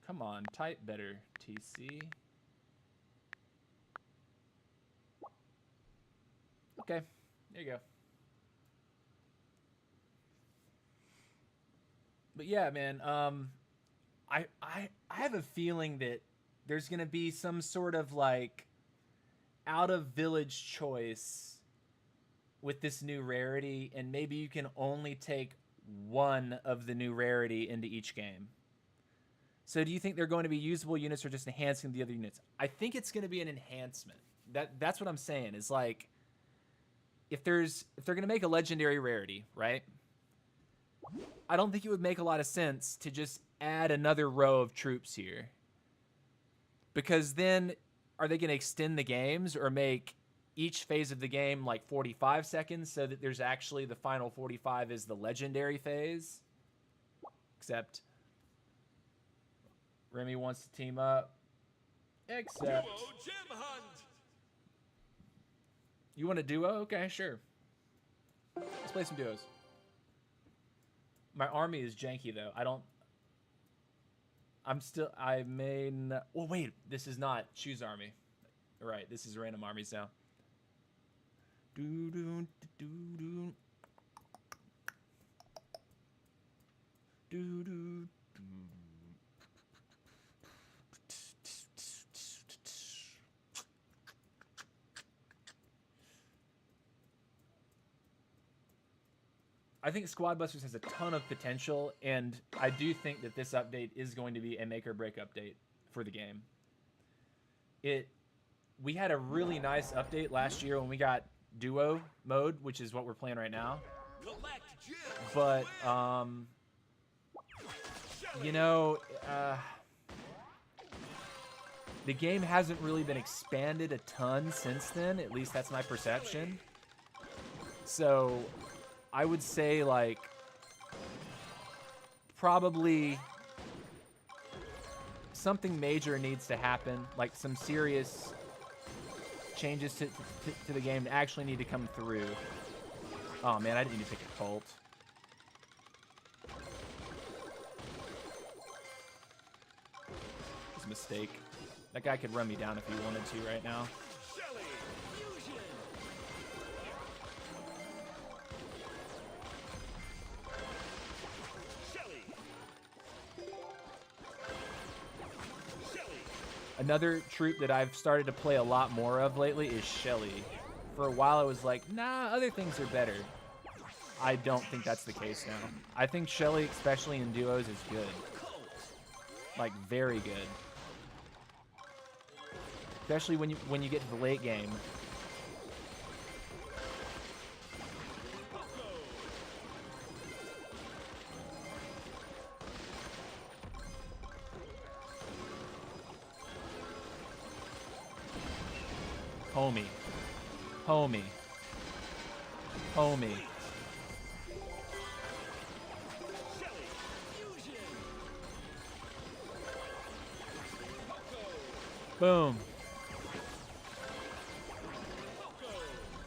Come on, type better, TC. Okay, there you go. But yeah, man, I have a feeling that there's gonna be some sort of like out of village choice with this new rarity, and maybe you can only take one of the new rarity into each game. So do you think they're going to be usable units or just enhancing the other units? I think it's going to be an enhancement. That's what I'm saying. Is like if they're going to make a legendary rarity, right? I don't think it would make a lot of sense to just add another row of troops here. Because then are they going to extend the games or make each phase of the game like 45 seconds so that there's actually the final 45 is the legendary phase? Except Remy wants to team up. Except Duo Gem Hunt. you want a duo? Okay, sure. Let's play some duos. My army is janky though. I may not. Well, wait. This is not choose army. Right. This is random armies now. Do do do do do do. I think Squad Busters has a ton of potential, and I do think that this update is going to be a make or break update for the game. We had a really nice update last year when we got duo mode, which is what we're playing right now. Collect gems. But you know, the game hasn't really been expanded a ton since then. At least that's my perception. So I would say like probably something major needs to happen, like some serious changes to the game to actually need to come through. Oh man, I didn't need to pick a cult. It's a mistake. That guy could run me down if he wanted to right now. Shelly. Fusion. Shelly. Shelly. Another troop that I've started to play a lot more of lately is Shelly. For a while I was like, nah, other things are better. I don't think that's the case now. I think Shelly, especially in duos, is good. Like, very good. Especially when you get to the late game. Homie. Homie. Homie. Shelly. Fusion. Boom.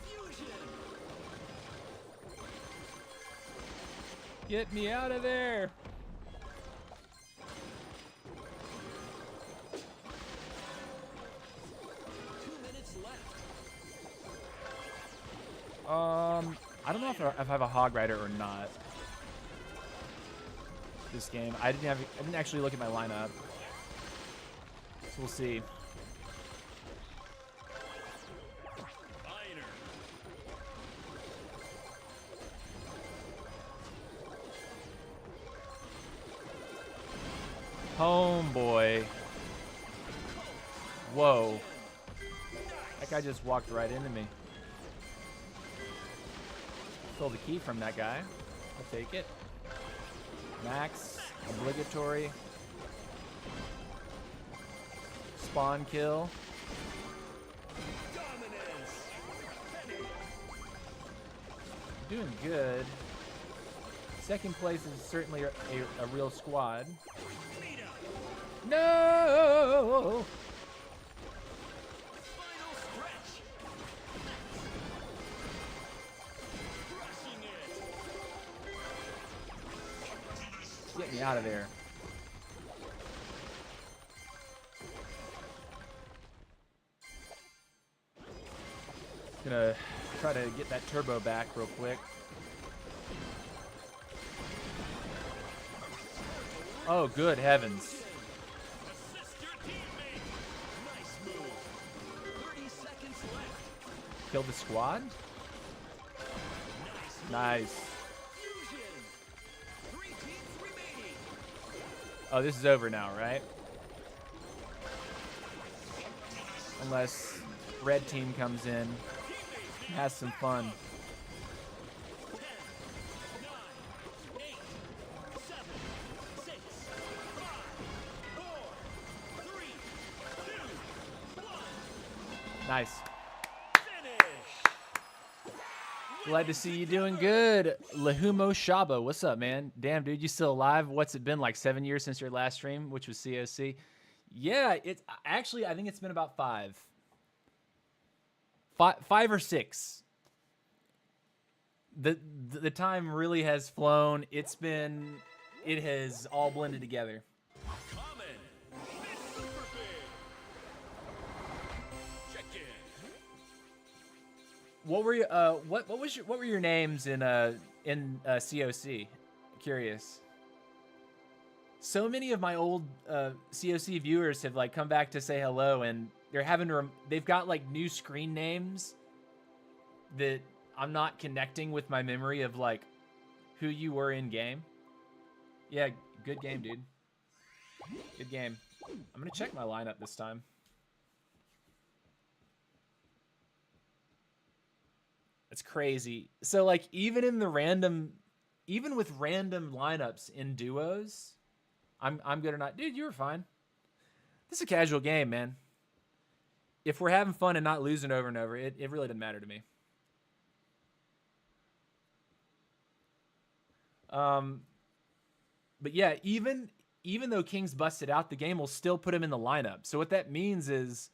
Fusion. Get me out of there. 2 minutes left. I don't know if I have a hog rider or not. This game, I didn't actually look at my lineup, so we'll see. Miner. Homeboy. Whoa. That guy just walked right into me. Stole the key from that guy. I'll take it. Max. Obligatory. Spawn kill. Dominance. Doing good. Second place is certainly a real squad. Freedom. No! Final stretch. Crushing it. Get me out of there. Gonna try to get that turbo back real quick. Oh, good heavens. Assist your teammate. Nice move. 30 seconds left. Kill the squad? Nice. Nice. Fusion. 3 teams remaining. Oh, this is over now, right? Unless red team comes in, has some fun. 10, 9, 8, 7, 6, 5, 4, 3, 2, 1. Nice. Finish. Glad to see you doing good. Lahumo Shaba, what's up, man? Damn, dude, you still alive? What's it been, like 7 years since your last stream, which was COC? Yeah, it's actually, I think it's been about 5 or 6. The time really has flown. It has all blended together. Common. It's super big. Check in. What were what were your names in COC? Curious. So many of my old COC viewers have like come back to say hello, and they're having to they've got like new screen names that I'm not connecting with my memory of like who you were in game. Yeah, good game, dude. Good game. I'm gonna check my lineup this time. It's crazy. So like even with random lineups in duos, I'm good or not. Dude, you were fine. This is a casual game, man. If we're having fun and not losing over and over, it really doesn't matter to me. But yeah, even though King's busted out, the game will still put him in the lineup. So what that means is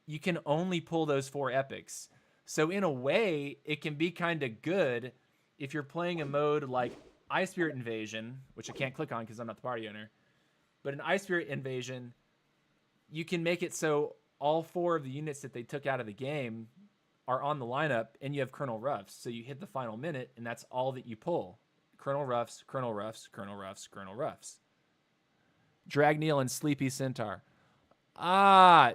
you can only pull those 4 epics. So in a way, it can be kind of good if you're playing a mode like Ice Spirit Invasion, which I can't click on because I'm not the party owner. But in Ice Spirit Invasion, you can make it so all 4 of the units that they took out of the game are on the lineup, and you have Colonel Ruffs. So you hit the final minute, and that's all that you pull. Colonel Ruffs, Colonel Ruffs, Colonel Ruffs, Colonel Ruffs. Dragneel and Sleepy Centaur. Ah,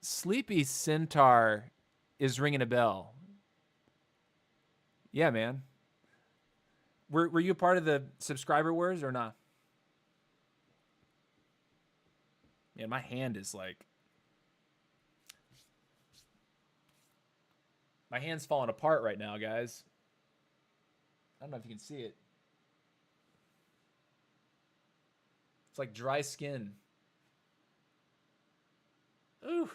Sleepy Centaur is ringing a bell. Yeah, man. Were you a part of the subscriber wars or not? Yeah, my hand is like... My hand's falling apart right now, guys. I don't know if you can see it. It's like dry skin. Ooh.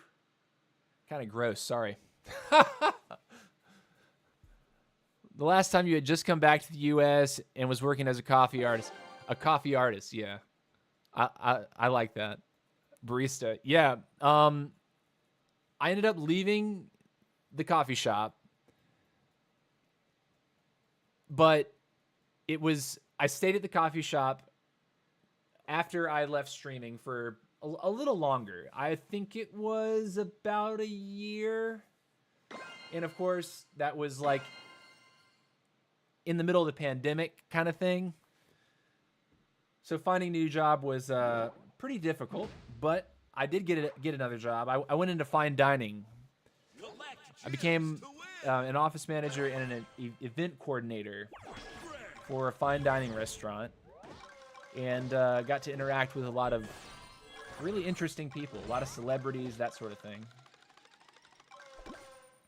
Kind of gross, sorry. The last time you had just come back to the U.S. and was working as a coffee artist. A coffee artist, yeah. I like that. Barista, yeah. I ended up leaving the coffee shop. But I stayed at the coffee shop after I left streaming for a little longer. I think it was about a year. And of course, that was like in the middle of the pandemic kind of thing. So finding a new job was pretty difficult, but I did get another job. I went into fine dining. I became an office manager and an event coordinator for a fine dining restaurant, and got to interact with a lot of really interesting people, a lot of celebrities, that sort of thing.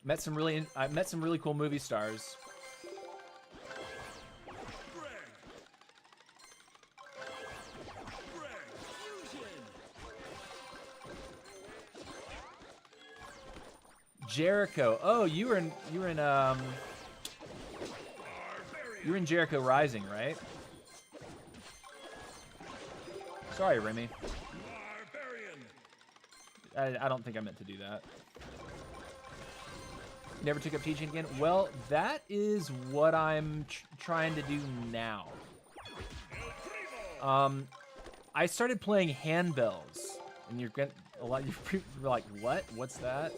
I met some really cool movie stars. Jericho. Oh, you were in Jericho Rising, right? Sorry, Remy. I don't think I meant to do that. Never took up teaching again? Well, that is what I'm trying to do now. I started playing handbells, and you're like, what? What's that?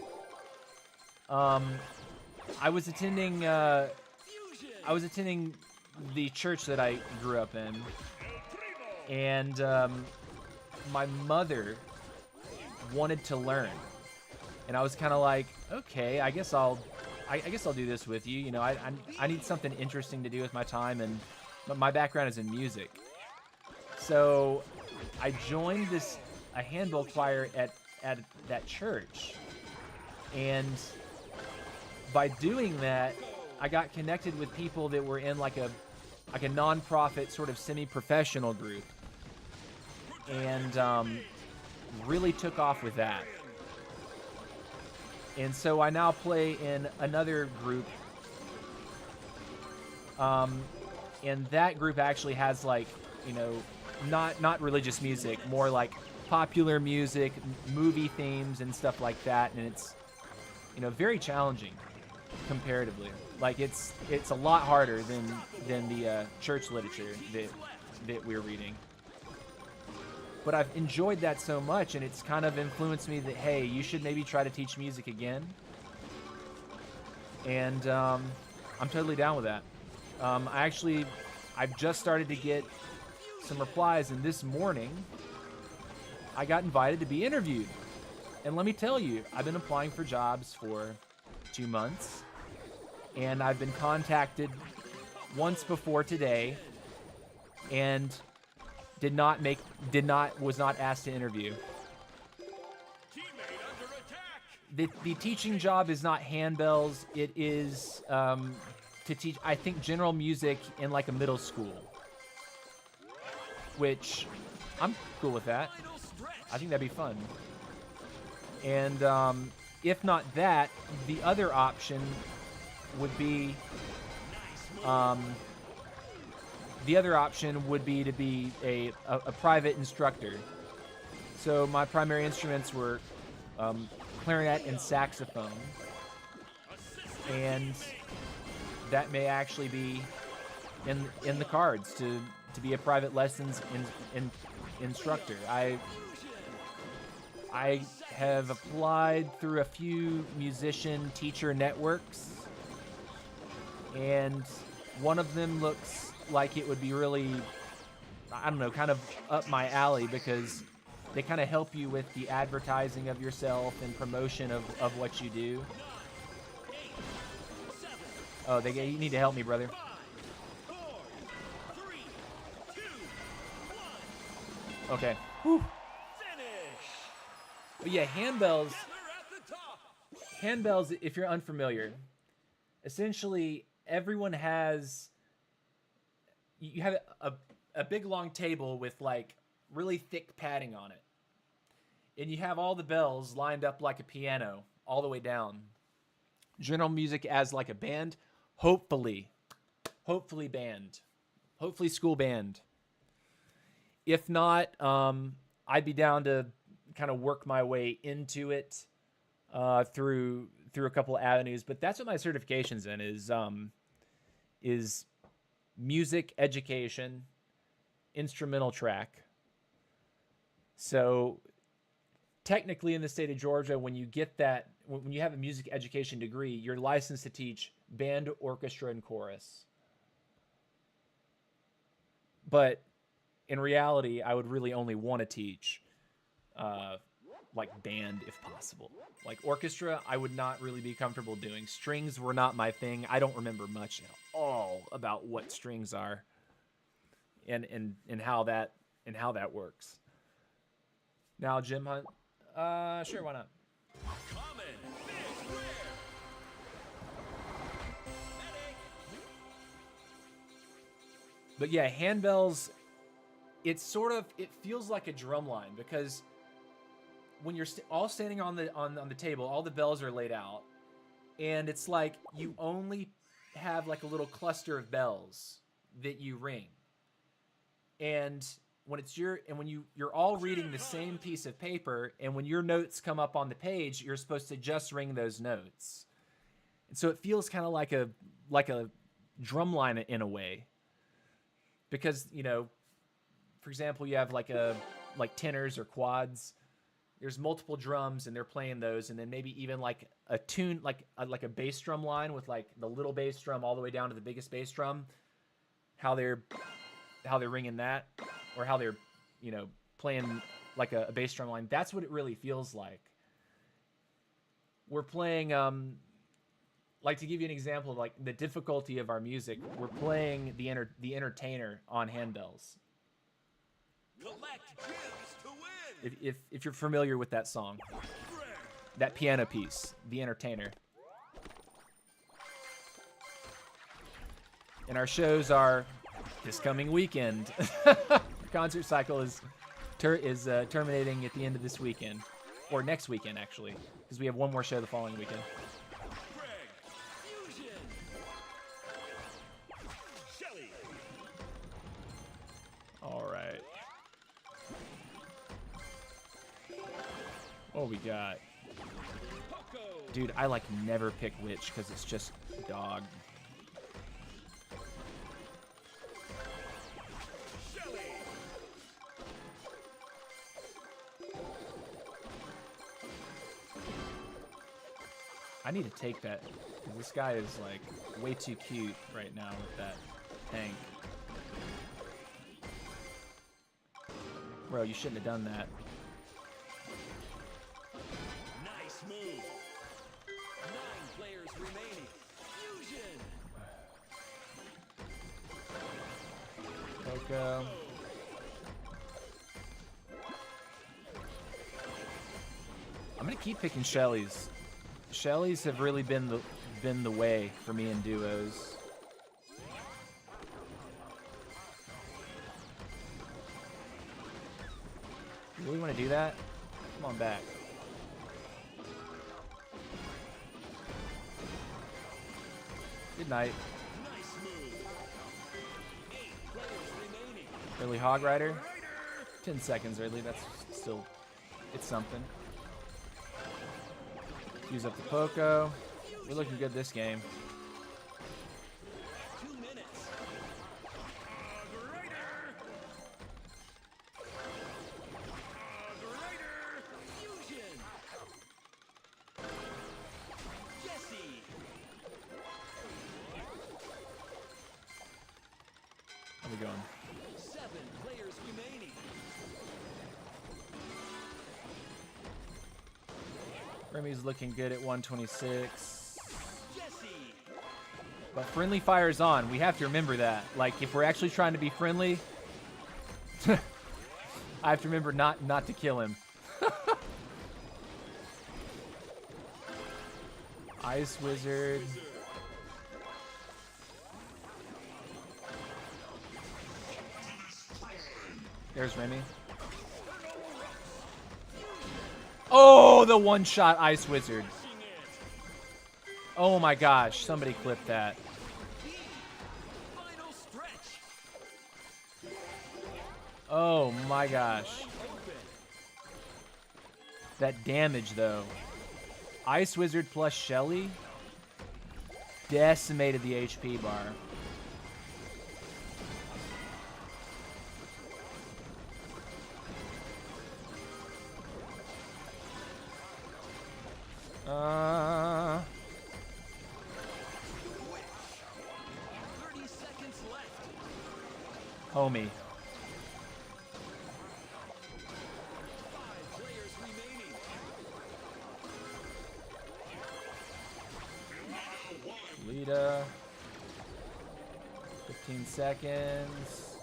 I was attending the church that I grew up in, and my mother wanted to learn, and I was kind of like, okay, I guess I'll do this with you. You know, I need something interesting to do with my time, and my background is in music. So I joined a handbell choir at that church, and by doing that, I got connected with people that were in like a nonprofit sort of semi-professional group, and really took off with that. And so I now play in another group, and that group actually has like, you know, not religious music, more like popular music, movie themes and stuff like that, and it's, you know, very challenging comparatively. Like it's a lot harder than the church literature that we're reading. But I've enjoyed that so much, and it's kind of influenced me that, hey, you should maybe try to teach music again. And I'm totally down with that. I've just started to get some replies, and this morning I got invited to be interviewed. And let me tell you, I've been applying for jobs for 2 months, and I've been contacted once before today, and was not asked to interview. The teaching job is not handbells. It is to teach, I think, general music in like a middle school, which I'm cool with that. I think that'd be fun. And if not that, the other option would be to be a private instructor. So my primary instruments were clarinet and saxophone, and that may actually be in the cards to be a private lessons instructor. I have applied through a few musician teacher networks, and one of them looks like it would be really, I don't know, kind of up my alley, because they kind of help you with the advertising of yourself and promotion of what you do. Oh, you need to help me, brother. Okay. Whew. But yeah, handbells, if you're unfamiliar, essentially everyone has, you have a big long table with like really thick padding on it. And you have all the bells lined up like a piano all the way down. General music as like a band, hopefully band. Hopefully school band. If not, I'd be down to kind of work my way into it through a couple of avenues. But that's what my certification's in, is music education, instrumental track. So technically in the state of Georgia, when you get that, when you have a music education degree, you're licensed to teach band, orchestra, and chorus. But in reality, I would really only want to teach like band if possible. Like orchestra, I would not really be comfortable doing. Strings were not my thing. I don't remember much at all about what strings are and how that works. Now, Jim Hunt, sure, why not? Common, big, rare. But yeah, handbells, it feels like a drum line, because when you're all standing on the table, all the bells are laid out, and it's like you only have like a little cluster of bells that you ring. And when you're all reading the same piece of paper, and when your notes come up on the page, you're supposed to just ring those notes. And so it feels kind of like a drum line in a way. Because, you know, for example, you have like tenors or quads. There's multiple drums, and they're playing those, and then maybe even like a tune, like a bass drum line with like the little bass drum all the way down to the biggest bass drum. How they're ringing that. or how they're, you know, playing like a bass drum line. That's what it really feels like. We're playing, like to give you an example of like the difficulty of our music, we're playing the Entertainer on handbells. Collect gems to win. If you're familiar with that song, that piano piece, the Entertainer. And our shows are this coming weekend. Concert cycle is terminating at the end of this weekend, or next weekend actually, because we have one more show the following weekend. Fusion. Shelly. All right. What we got? Poco. Dude, I like never pick which because it's just dog. Shelly. I need to take that because this guy is like way too cute right now with that tank. Bro, you shouldn't have done that. Nice move. 9 players remaining. Fusion. Coco. I'm gonna keep picking Shelly's. Shelly's have really been the way for me in duos. You really want to do that? Come on back. Good night. Nice move. 8 players remaining. Early Hog Rider. 10 seconds early. That's still, it's something. Use up the Poco. We're looking good this game. 2 minutes. Fusion. Jesse. How we going? 7 players remaining. Remy's looking good at 126. Jesse. But friendly fire is on. We have to remember that. Like, if we're actually trying to be friendly, I have to remember not to kill him. Ice Wizard. There's Remy. Oh, the one-shot Ice Wizard. Oh my gosh, somebody clipped that. Final stretch. Oh my gosh. Open. That damage, though. Ice Wizard plus Shelly decimated the HP bar. Uh, 30 seconds left. homie. 5 players remaining. Lita. 15 seconds.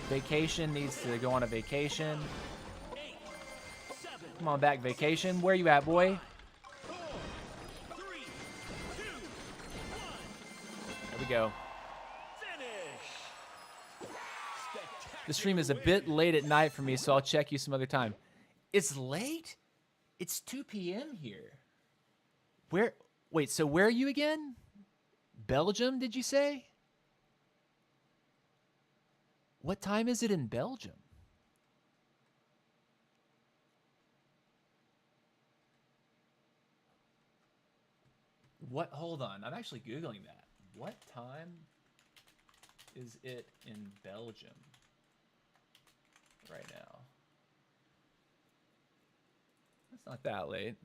Vacation needs to go on a vacation. 8, 7, Come on back, vacation. Where you at, boy? 4, 3, 2, 1. There we go. Finish. The stream is a bit late at night for me, so I'll check you some other time. It's late? It's 2 p.m. here. Where? Wait, so where are you again? Belgium, did you say? What time is it in Belgium? What? Hold on. I'm actually Googling that. What time is it in Belgium right now? It's not that late.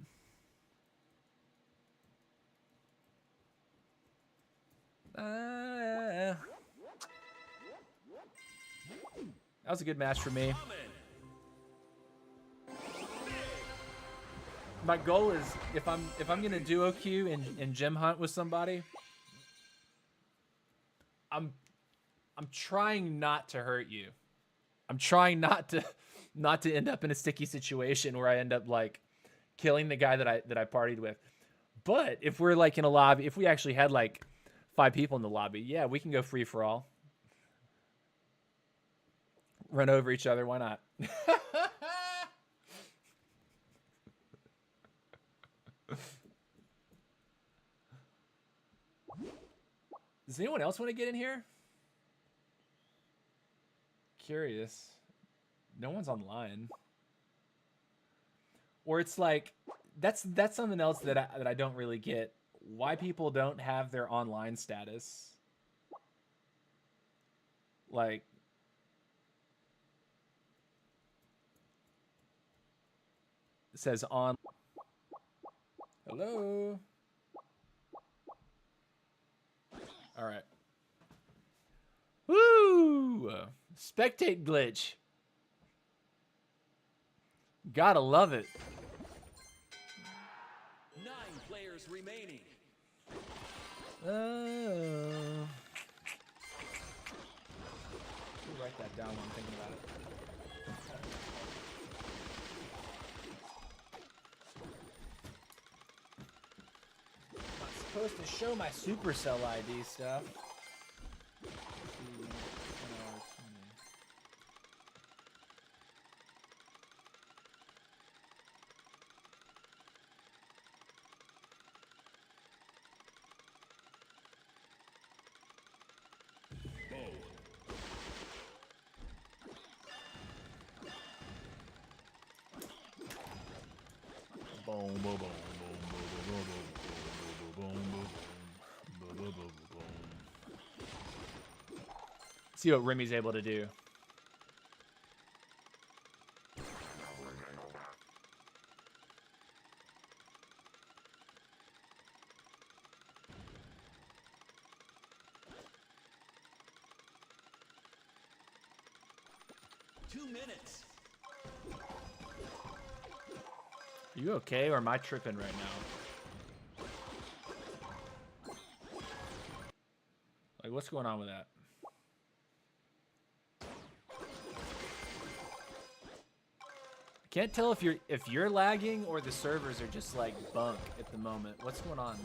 That was a good match for me. My goal is if I'm gonna duo queue and gem hunt with somebody, I'm trying not to hurt you. I'm trying not to end up in a sticky situation where I end up like killing the guy that I partied with. But if we're like in a lobby, if we actually had like 5 people in the lobby, yeah, we can go free for all. Run over each other, why not? Does anyone else want to get in here? Curious. No one's online. Or it's like that's something else that I don't really get. Why people don't have their online status. Like it says on. Hello. All right. Woo! Spectate glitch. Gotta love it. 9 players remaining. Write that down when I'm thinking about it. I'm supposed to show my Supercell ID stuff. See what Remy's able to do. Minutes. Are you okay, or am I tripping right now? Like, what's going on with that? I can't tell if you're lagging or the servers are just like bunk at the moment. What's going on?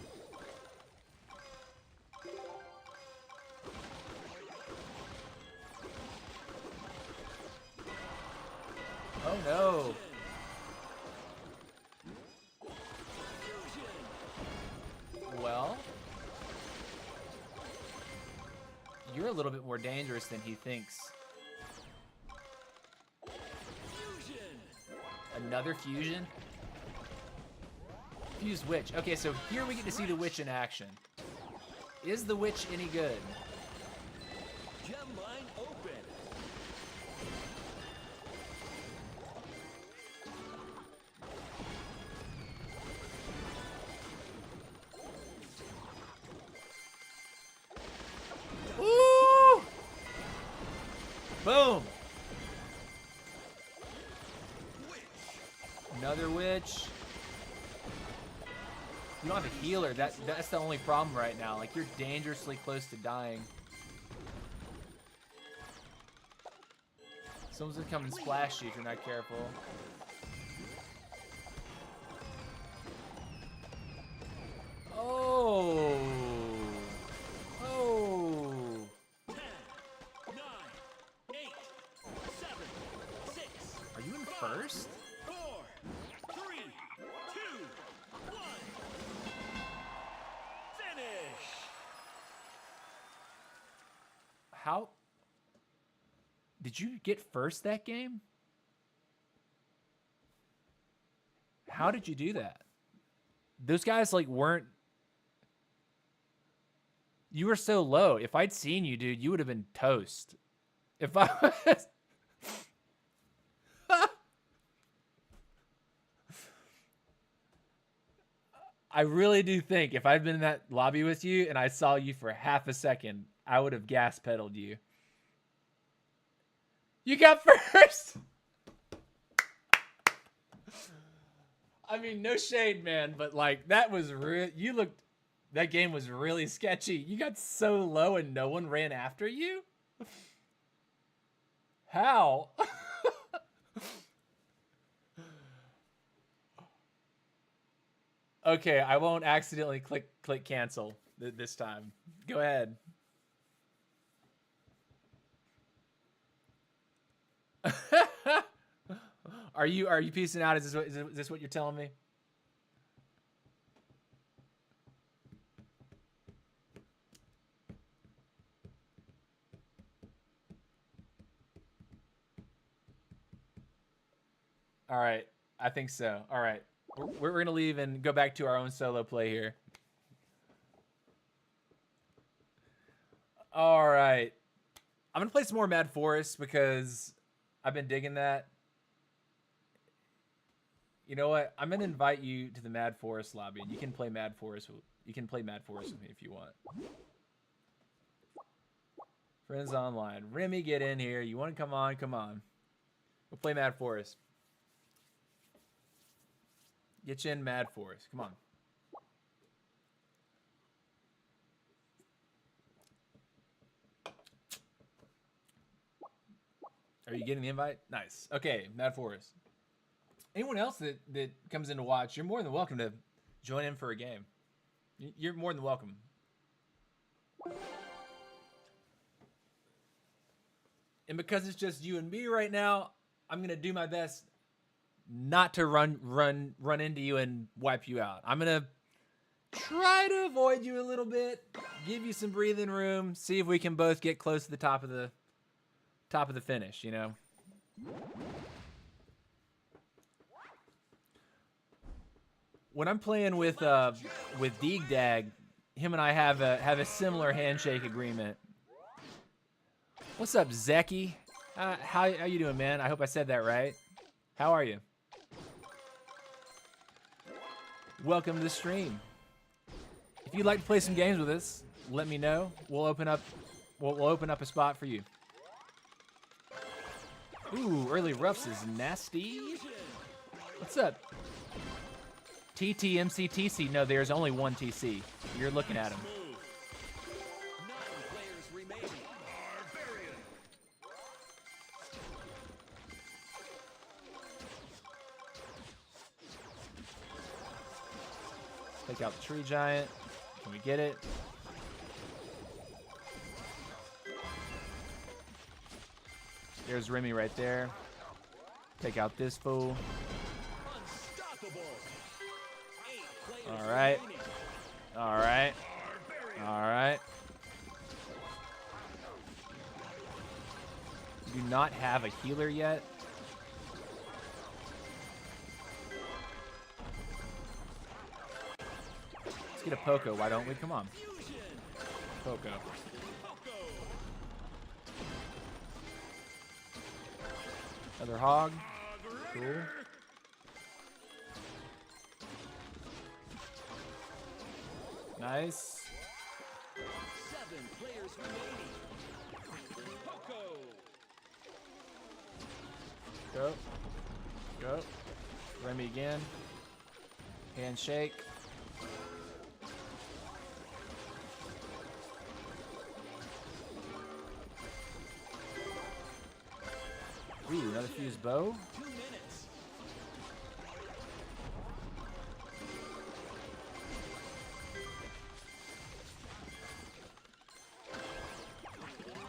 Oh no. Well, you're a little bit more dangerous than he thinks. Another fusion? Fuse witch. Okay, so here we get to see the witch in action. Is the witch any good? Gem line open. Ooh! Boom! Another witch. You don't have a healer. That's the only problem right now. Like, you're dangerously close to dying. Someone's gonna come and splash you if you're not careful. Oh! Oh! 10, 9, 8, 7, 6. Are you in first? 4, 3, 2, 1. Finish. How? Did you get first that game? How did you do that? Those guys like weren't. You were so low. If I'd seen you, dude, you would have been toast. If I was. I really do think if I'd been in that lobby with you and I saw you for half a second, I would have gas pedaled you. You got first. I mean, no shade, man, but like that was real. You looked. That game was really sketchy. You got so low and no one ran after you. How? Okay, I won't accidentally click cancel this time. Go ahead. Are you piecing out? Is this what you're telling me? All right, I think so. All right, we're gonna leave and go back to our own solo play here. All right, I'm gonna play some more Mad Forest because I've been digging that. You know what? I'm gonna invite you to the Mad Forest lobby, and you can play Mad Forest. You can play Mad Forest with me if you want. Friends online. Remy, get in here. You want to come on? Come on. We'll play Mad Forest. Get you in Mad Forest. Come on. Are you getting the invite? Nice. Okay, Mad Forest. Anyone else that comes in to watch, you're more than welcome to join in for a game. You're more than welcome. And because it's just you and me right now, I'm gonna do my best not to run into you and wipe you out. I'm gonna try to avoid you a little bit, give you some breathing room, see if we can both get close to the top of the finish, you know. When I'm playing with Deeg Dag, him and I have a similar handshake agreement. What's up, Zeki? How you doing, man? I hope I said that right. How are you? Welcome to the stream. If you'd like to play some games with us, let me know. We'll open up a spot for you. Ooh, early roughs is nasty. What's up? TTMCTC. No, there's only one TC. You're looking at him. Take out the tree giant. Can we get it? There's Remy right there. Take out this fool. All right. All right. All right. Do not have a healer yet. Let's get a Poco, why don't we? Come on. Poco. Another hog. Cool. Nice. 7 players remaining. Poco. Go. Go. Remy again. Handshake. Ooh, another fused bow. 2 minutes.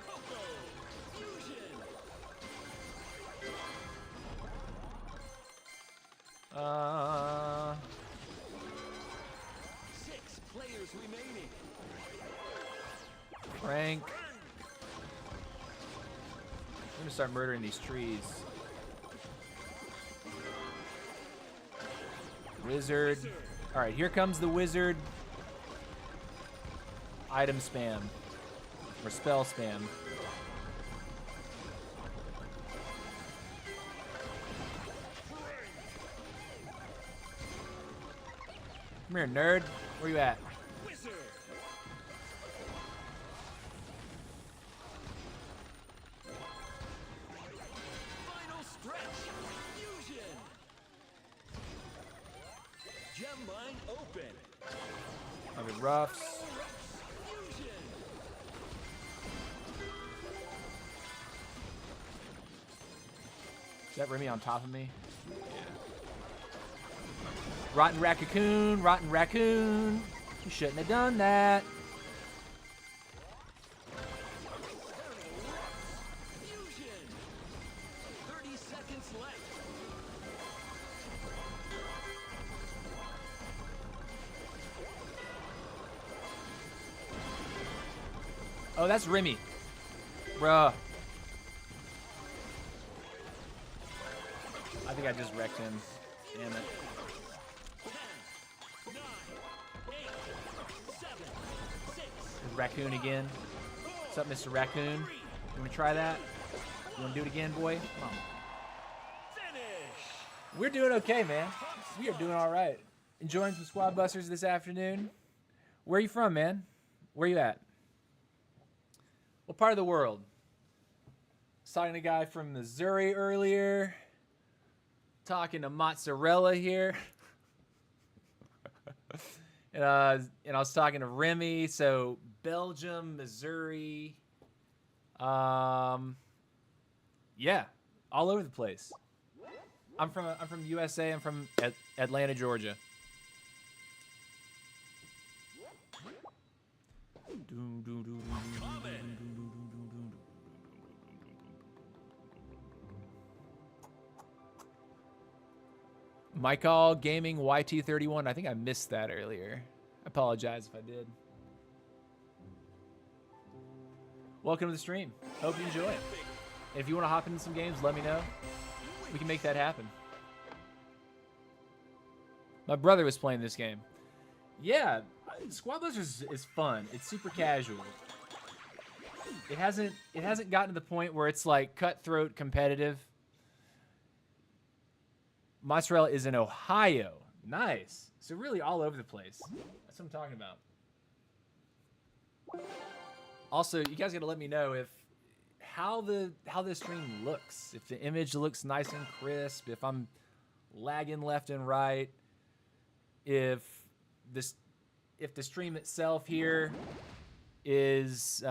Poco. Fusion. 6 players remaining. Frank. I'm gonna start murdering these trees. Wizard. All right, here comes the wizard. Item spam. Or spell spam. Come here, nerd. Where you at? Wizard. Gem mine open. Have it roughs. Fusion. Is that Remy on top of me? Yeah. Rotten raccoon, rotten raccoon. You shouldn't have done that. Fusion. 30 seconds left. Oh, that's Remy. Bruh. I think I just wrecked him. Damn it. 10, 9, 8, 7, 6, There's Raccoon again. What's up, Mr. Raccoon? You want to try that? You want to do it again, boy? Come on. finish. We're doing okay, man. We are doing all right. Enjoying some Squad Busters this afternoon. Where are you from, man? Where you at? What part of the world? I was talking to a guy from Missouri earlier. Talking to Mozzarella here. and I was talking to Remy. So Belgium, Missouri. Yeah, all over the place. I'm from the USA. I'm from Atlanta, Georgia. Michael Gaming YT31. I think I missed that earlier. I apologize if I did. Welcome to the stream. Hope you enjoy it. And if you want to hop into some games, let me know. We can make that happen. My brother was playing this game. Yeah, Squad Busters is fun. It's super casual. It hasn't gotten to the point where it's like cutthroat competitive. Mozzarella is in Ohio. Nice. So really all over the place. That's what I'm talking about. Also, you guys got to let me know if how the stream looks. If the image looks nice and crisp, if I'm lagging left and right, if the stream itself here is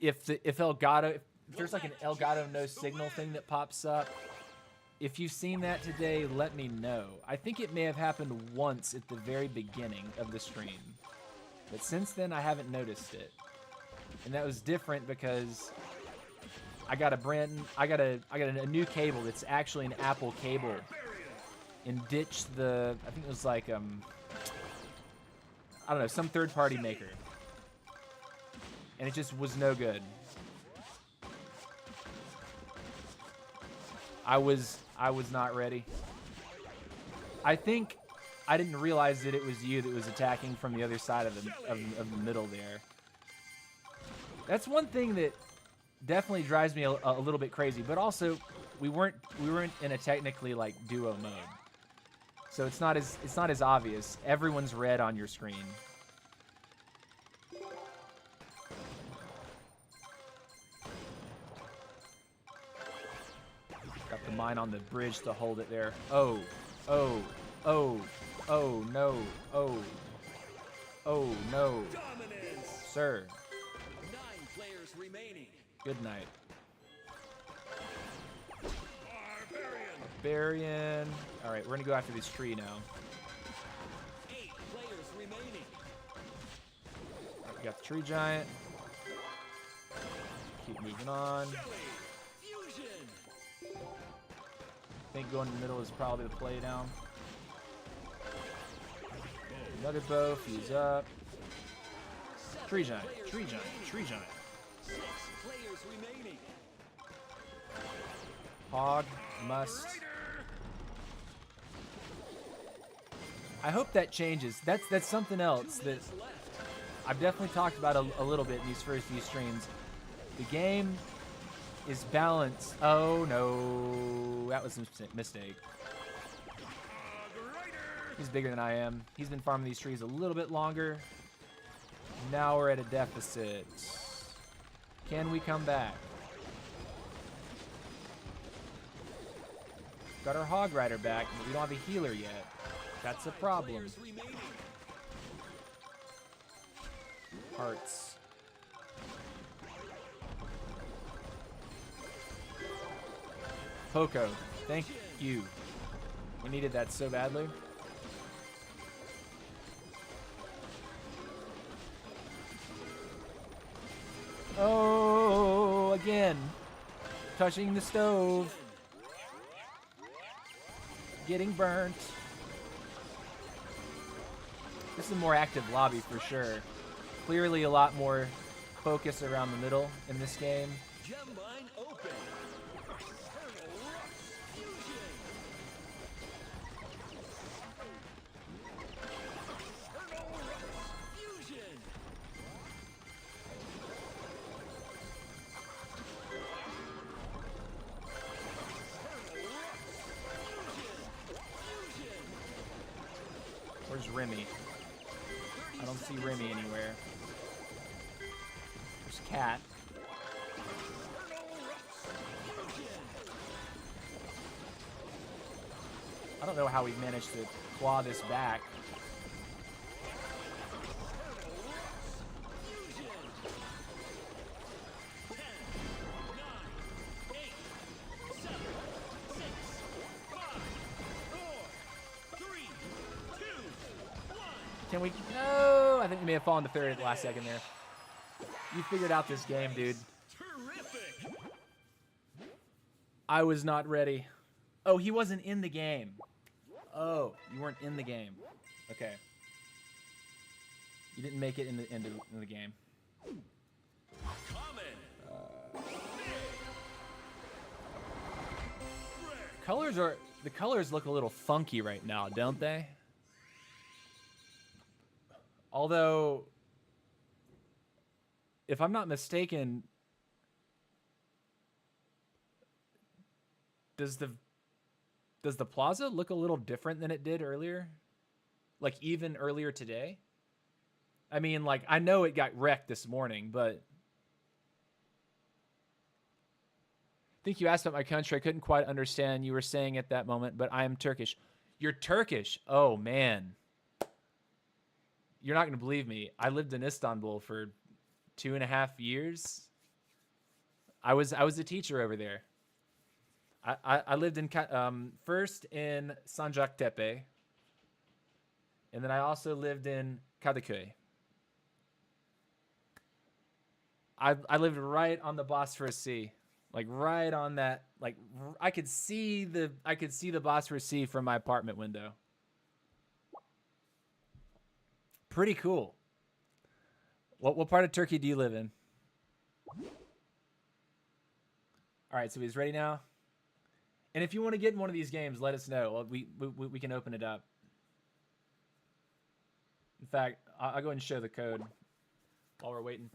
if there's like an Elgato no signal thing that pops up. If you've seen that today, let me know. I think it may have happened once at the very beginning of the stream. But since then, I haven't noticed it. And that was different because I got a new cable that's actually an Apple cable and ditched the, I think it was like, I don't know, some third-party maker. And it just was no good. I was not ready. I think I didn't realize that it was you that was attacking from the other side of the middle there. That's one thing that definitely drives me a little bit crazy. But also, we weren't in a technically like duo mode, so it's not as obvious. Everyone's red on your screen. Got the mine on the bridge to hold it there. Oh, no, no, Dominance. sir. 9 players remaining. Good night. Barbarian. Barbarian. All right, we're gonna go after this tree now. 8 players remaining. We got the tree giant. Keep moving on. Jelly. Fusion. I think going in the middle is probably the play down. Another bow, fuse up. Tree giant, tree giant, tree giant. 6 players remaining. Hog must. I hope that changes. That's something else that Minutes left. I've definitely talked about a little bit in these first few streams. The game is balanced. Oh no, that was a mistake. He's bigger than I am. He's been farming these trees a little bit longer. Now we're at a deficit. Can we come back? Got our Hog Rider back, but we don't have a healer yet. That's a problem. Players remaining. Hearts. Poco, thank you. We needed that so badly. Oh, again. Touching the stove. Getting burnt. This is a more active lobby for sure. Clearly a lot more focus around the middle in this game. Gem mine open. Eternal Rust Fusion. Eternal Rust Fusion. Where's Remy? I don't see Remy anywhere. There's Cat. I don't know how we managed to claw this back. Can we? No, I think we may have fallen to third at the last second there. You figured out this game, dude. Terrific. I was not ready. Oh, he wasn't in the game. Oh, you weren't in the game. Okay. You didn't make it in the game. The colors look a little funky right now, don't they? Although, if I'm not mistaken, does the plaza look a little different than it did earlier? Like even earlier today? I mean, like, I know it got wrecked this morning, but I think you asked about my country. I couldn't quite understand you were saying at that moment, but I am Turkish. You're Turkish? Oh, man. You're not going to believe me. I lived in Istanbul for 2.5 years. I was a teacher over there. I lived in first in Sancaktepe, and then I also lived in Kadıköy. I lived right on the Bosphorus Sea, like right on that. Like I could see the Bosphorus Sea from my apartment window. Pretty cool. What part of Turkey do you live in? All right, so he's ready now. And if you want to get in one of these games, let us know. We can open it up. In fact, I'll go ahead and show the code while we're waiting.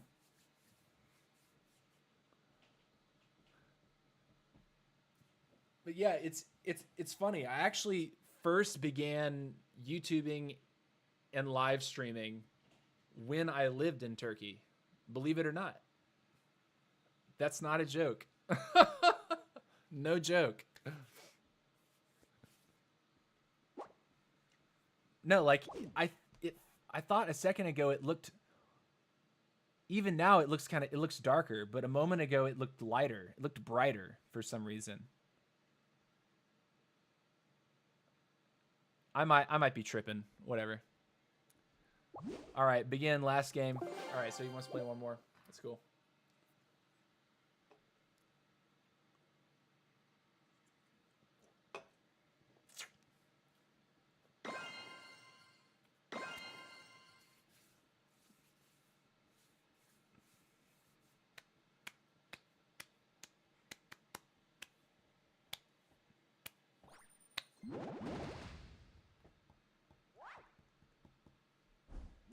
But yeah, it's funny. I actually first began YouTubing and live streaming when I lived in Turkey. Believe it or not. That's not a joke. No joke. No, like I thought a second ago it looked, even now it looks darker, but a moment ago it looked lighter. It looked brighter for some reason. I might be tripping. Whatever. All right, begin last game. All right, so he wants to play one more. That's cool.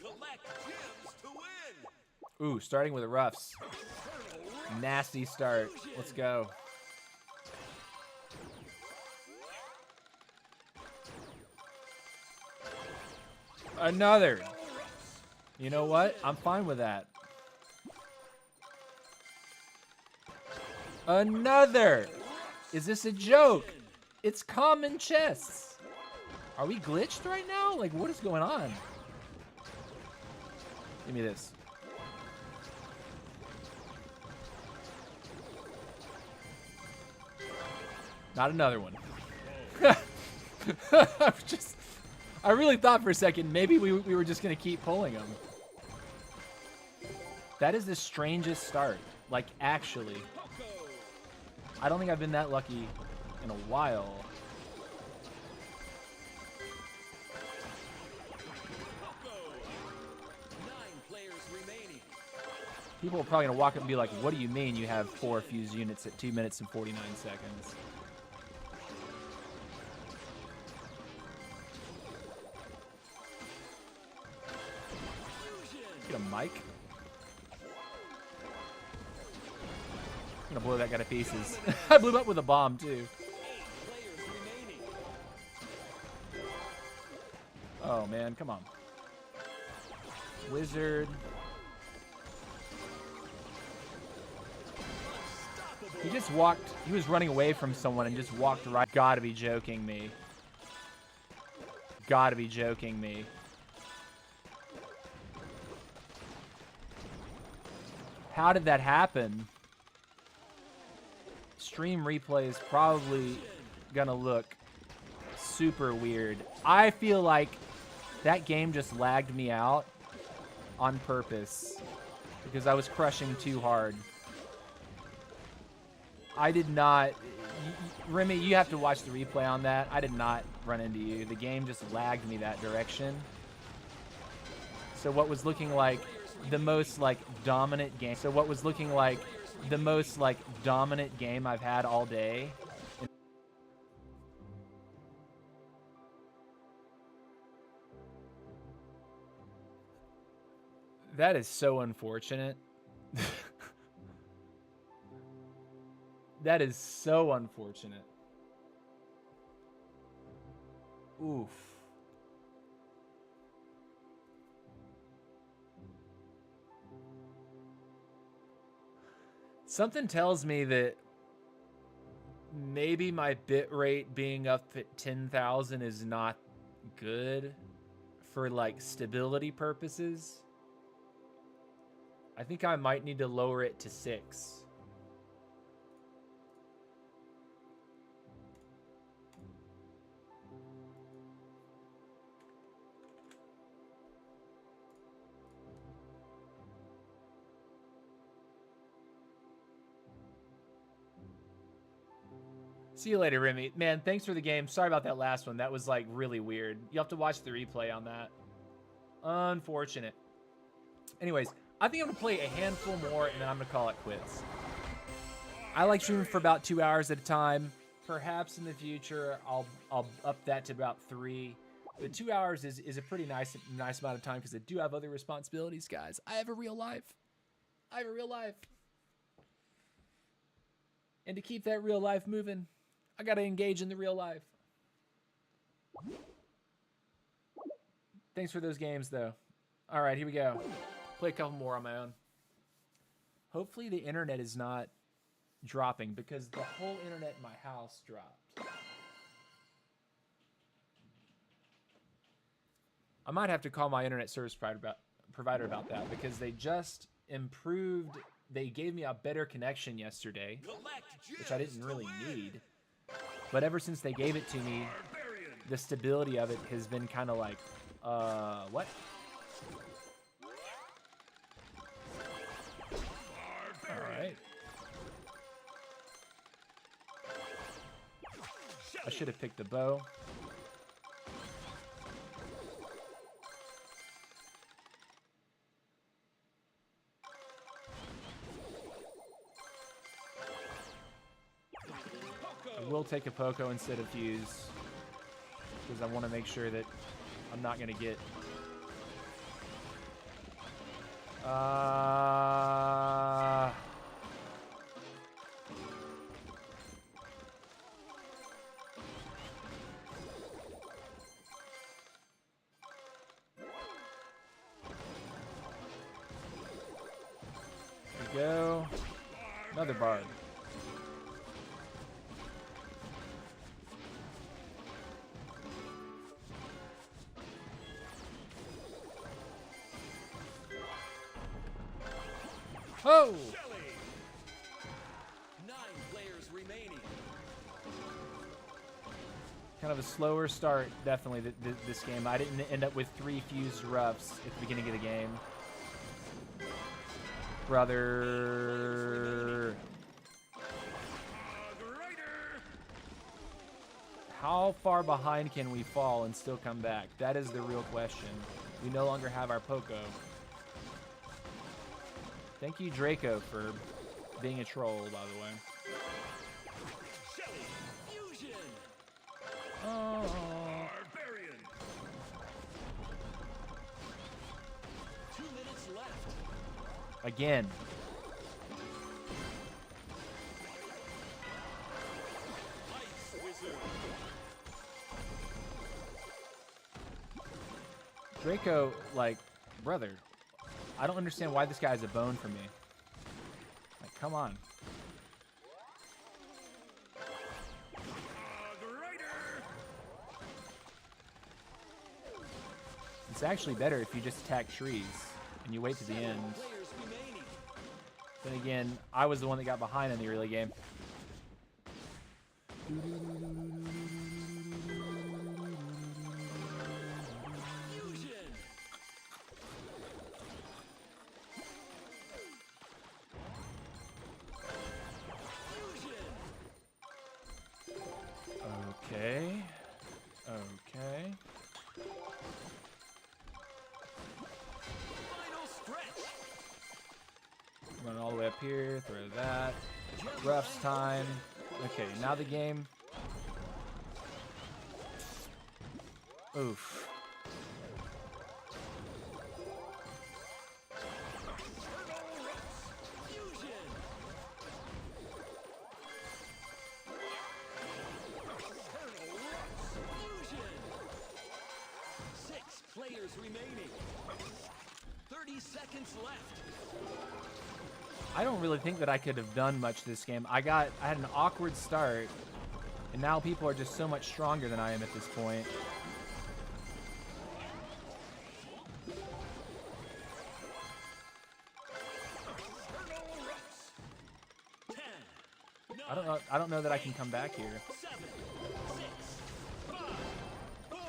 Collect gems to win. Ooh, starting with the roughs. Nasty start. Let's go. Another. You know what? I'm fine with that. Another. Is this a joke? It's common chess. Are we glitched right now? Like, what is going on? Give me this. Not another one. I really thought for a second maybe we were just gonna keep pulling them. That is the strangest start. Like, actually. I don't think I've been that lucky in a while. People are probably gonna walk up and be like, what do you mean you have 4 fused units at 2 minutes and 49 seconds? Get a mic. I'm gonna blow that guy to pieces. I blew him up with a bomb too. Oh man, come on. Wizard. He just walked, he was running away from someone and just walked right. Gotta be joking me. Gotta be joking me. How did that happen? Stream replay is probably gonna look super weird. I feel like that game just lagged me out on purpose because I was crushing too hard. I did not... Remy, you have to watch the replay on that. I did not run into you. The game just lagged me that direction. So what was looking like the most, like, dominant game... So what was looking like the most, like, dominant game I've had all day... That is so unfortunate. That is so unfortunate. Oof. Something tells me that maybe my bitrate being up at 10,000 is not good for, like, stability purposes. I think I might need to lower it to 6. See you later, Remy. Man, thanks for the game. Sorry about that last one. That was, like, really weird. You'll have to watch the replay on that. Unfortunate. Anyways, I think I'm going to play a handful more, and then I'm going to call it quits. I like streaming for about 2 hours at a time. Perhaps in the future, I'll up that to about 3. But 2 hours is a pretty nice amount of time because I do have other responsibilities, guys. I have a real life. I have a real life. And to keep that real life moving, I gotta engage in the real life. Thanks for those games, though. All right, here we go. Play a couple more on my own. Hopefully the internet is not dropping because the whole internet in my house dropped. I might have to call my internet service provider about that because they just improved. They gave me a better connection yesterday, which I didn't really need. But ever since they gave it to me, the stability of it has been kind of like, what? All right. I should have picked the bow. I will take a Poco instead of Fuse because I want to make sure that I'm not going to get... There we go. Another Bard. Oh! Shelly. 9 players remaining. Kind of a slower start, definitely, this game. I didn't end up with 3 fused roughs at the beginning of the game. Brother. How far behind can we fall and still come back? That is the real question. We no longer have our Poco. Thank you, Draco, for being a troll, by the way. Shelly. Fusion. Oh. Barbarian. 2 minutes left. Again. Ice Wizard. Draco, like, brother, I don't understand why this guy has a bone for me. Like, come on. It's actually better if you just attack trees and you wait to the end. Players remaining. Then again, I was the one that got behind in the early game. Fusion. Fusion. Okay. Okay. Final stretch. Run all the way up here, throw that. Roughs time. Okay, now the game. Oof. Fusion. Fusion. 6 players remaining. 30 seconds left. I don't really think that I could have done much this game. I had an awkward start, and now people are just so much stronger than I am at this point. I don't know that I can come back here. 7, 6, 5, 4,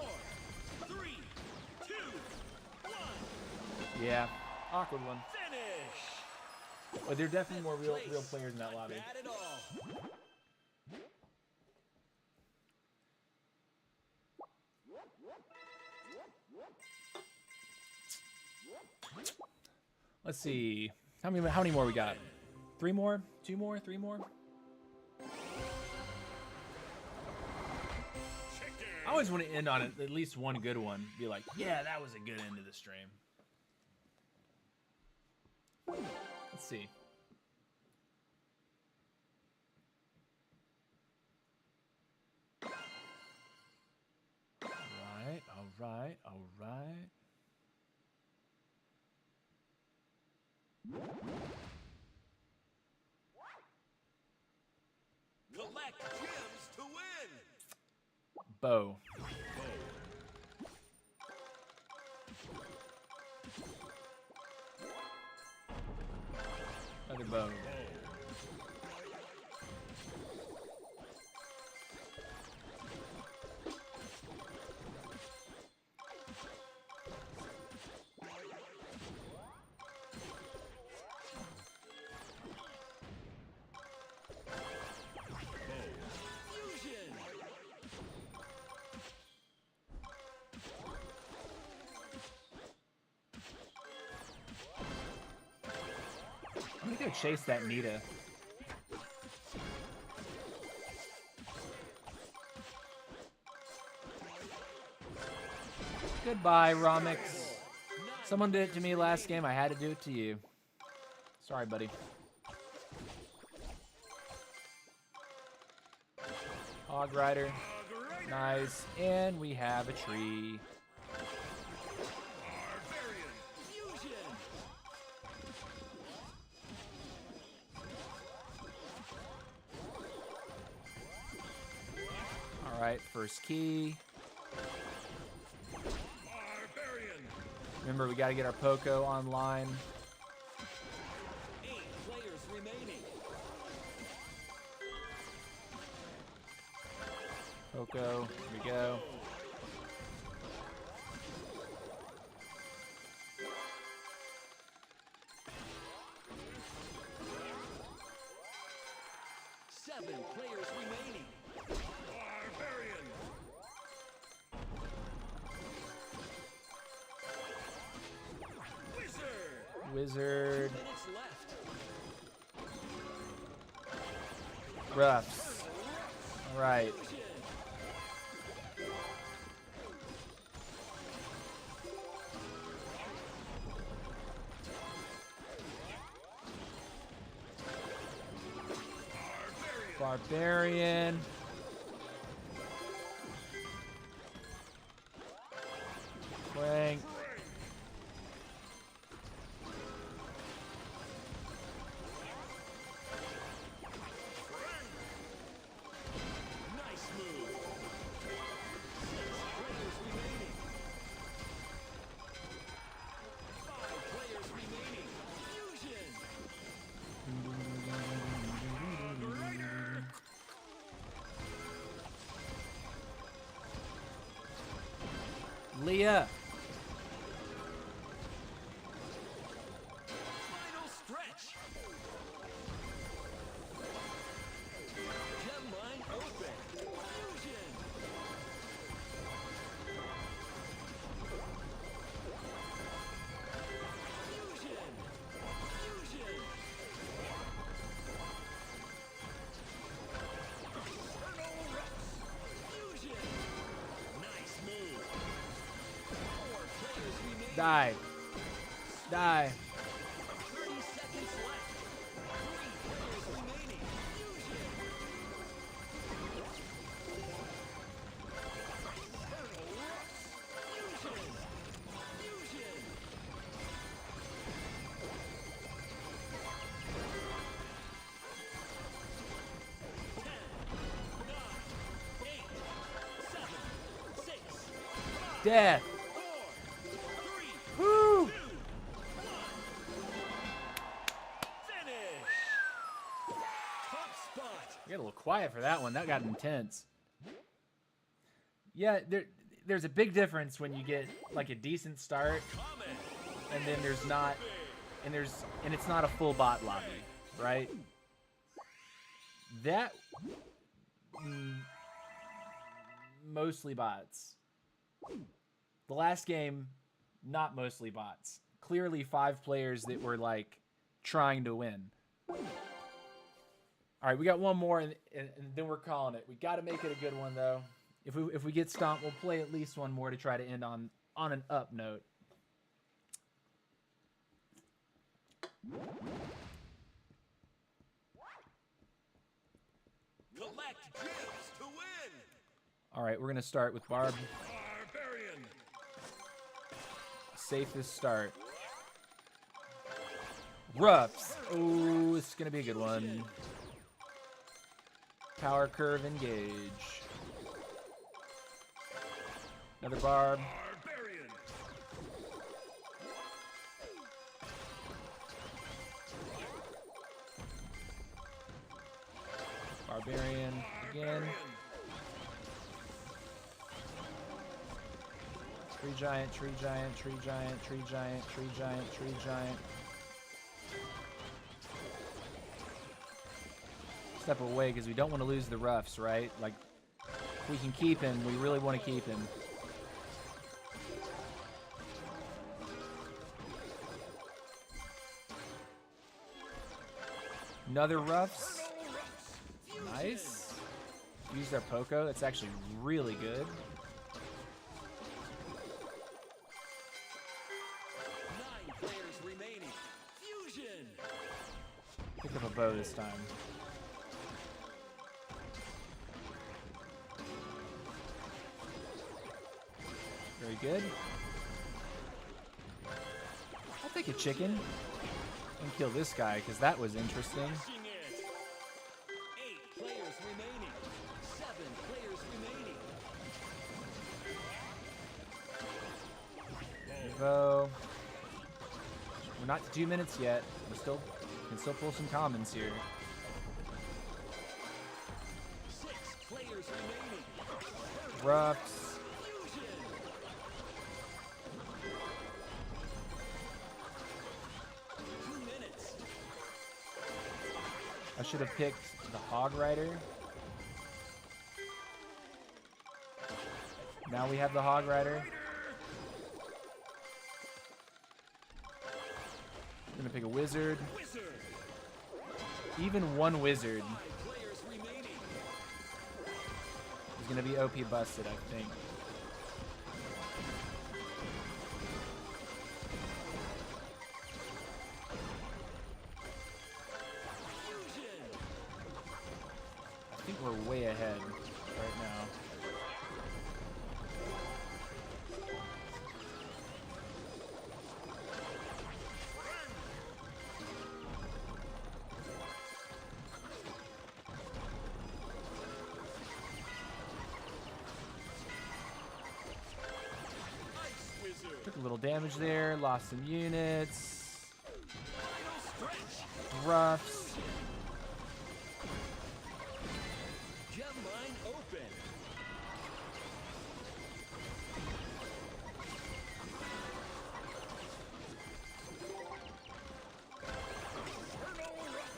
3, 2, 1. Yeah, awkward one. Finish. But there are definitely more real players in that Not lobby. bad at all. Let's see. How many more we got? 3 more? 2 more? 3 more? I always want to end on at least one good one. Be like, yeah, that was a good end to the stream. Let's see. All right. Collect gems to win. Bow. Another bow. Fusion. I'm gonna go chase that Nita. Goodbye, Romix. Someone did it to me last game. I had to do it to you. Sorry, buddy. Hog Rider. Nice. And we have a tree. Barbarian. Fusion. All right, first key. Barbarian. Remember, we got to get our Poco online. 8, Poco. Here we go. Seven players remaining. Barbarian. Wizard. 2 minutes left. Roughs. All right. Fusion. Barbarian. Crank. Nice move. 6 players remaining. 5 players remaining. Fusion. Leah. Final stretch. Gem line open. Fusion. Fusion. Fusion. Eternal Rocks. Fusion. Nice move. 4 players remaining. Die. Die. 30 seconds left. 3 players remaining. Fusion. Eternal Rocks. Fusion. Fusion. 10, 9, 8, 7, 6, 5, Death. 4, 3, Woo! 2, 1. Finish. Top spot. I got a little quiet for that one. That got intense. Yeah, there's a big difference when you get like a decent start Comment. and then there's not and it's not a full bot lobby, right? That mostly bots. The last game, not mostly bots. Clearly 5 players that were like trying to win. All right, we got one more and then we're calling it. We got to make it a good one though. If we get stomped, we'll play at least one more to try to end on an up note. Collect gems to win. All right, we're gonna start with Barb. Barbarian. Safest start. Roughs. Oh, it's gonna be a good one. Power curve engage. Another Barb. Barbarian. Barbarian again. Tree giant, tree giant, tree giant, tree giant, tree giant, tree giant. Step away because we don't want to lose the roughs, right? Like, if we can keep him, we really want to keep him. Another roughs. Nice. Use their Poco. That's actually really good. 9 players remaining. Fusion. Pick up a bow this time. Very good. I'll take a chicken and kill this guy because that was interesting. Crushing it. 8 players remaining. 7 players remaining. Evo. We're not to 2 minutes yet. We can still pull some commons here. 6 players remaining. Ruffs. I should have picked the Hog Rider. Now we have the Hog Rider. I'm gonna pick a wizard. Even one wizard is gonna be OP busted, I think. I think we're way ahead right now. Took a little damage there, lost some units. Ruffs. Gem mine open.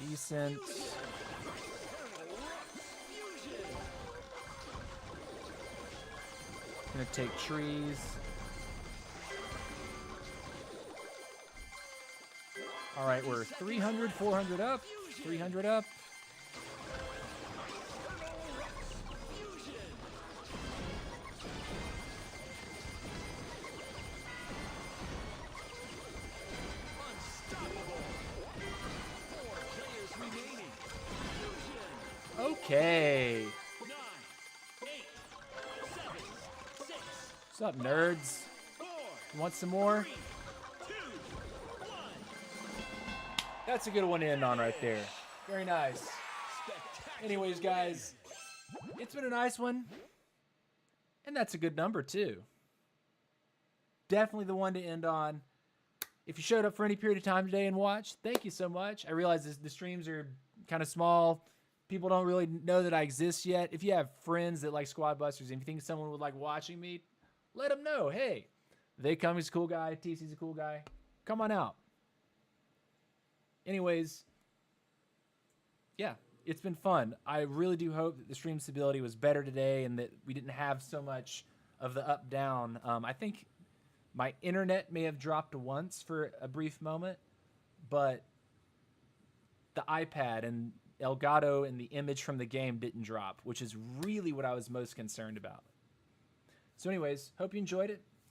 Decent. Gonna take trees. All right, we're 300, 400 up, 300 up. Okay. What's up, nerds? You want some more? That's a good one to end on right there. Very nice. Anyways, guys, it's been a nice one. And that's a good number, too. Definitely the one to end on. If you showed up for any period of time today and watched, thank you so much. I realize the streams are kind of small. People don't really know that I exist yet. If you have friends that like Squad Busters and you think someone would like watching me, let them know. Hey, They Come is a cool guy. TC's a cool guy. Come on out. Anyways, yeah, it's been fun. I really do hope that the stream stability was better today and that we didn't have so much of the up-down. I think my internet may have dropped once for a brief moment, but the iPad and Elgato and the image from the game didn't drop, which is really what I was most concerned about. So anyways, hope you enjoyed it.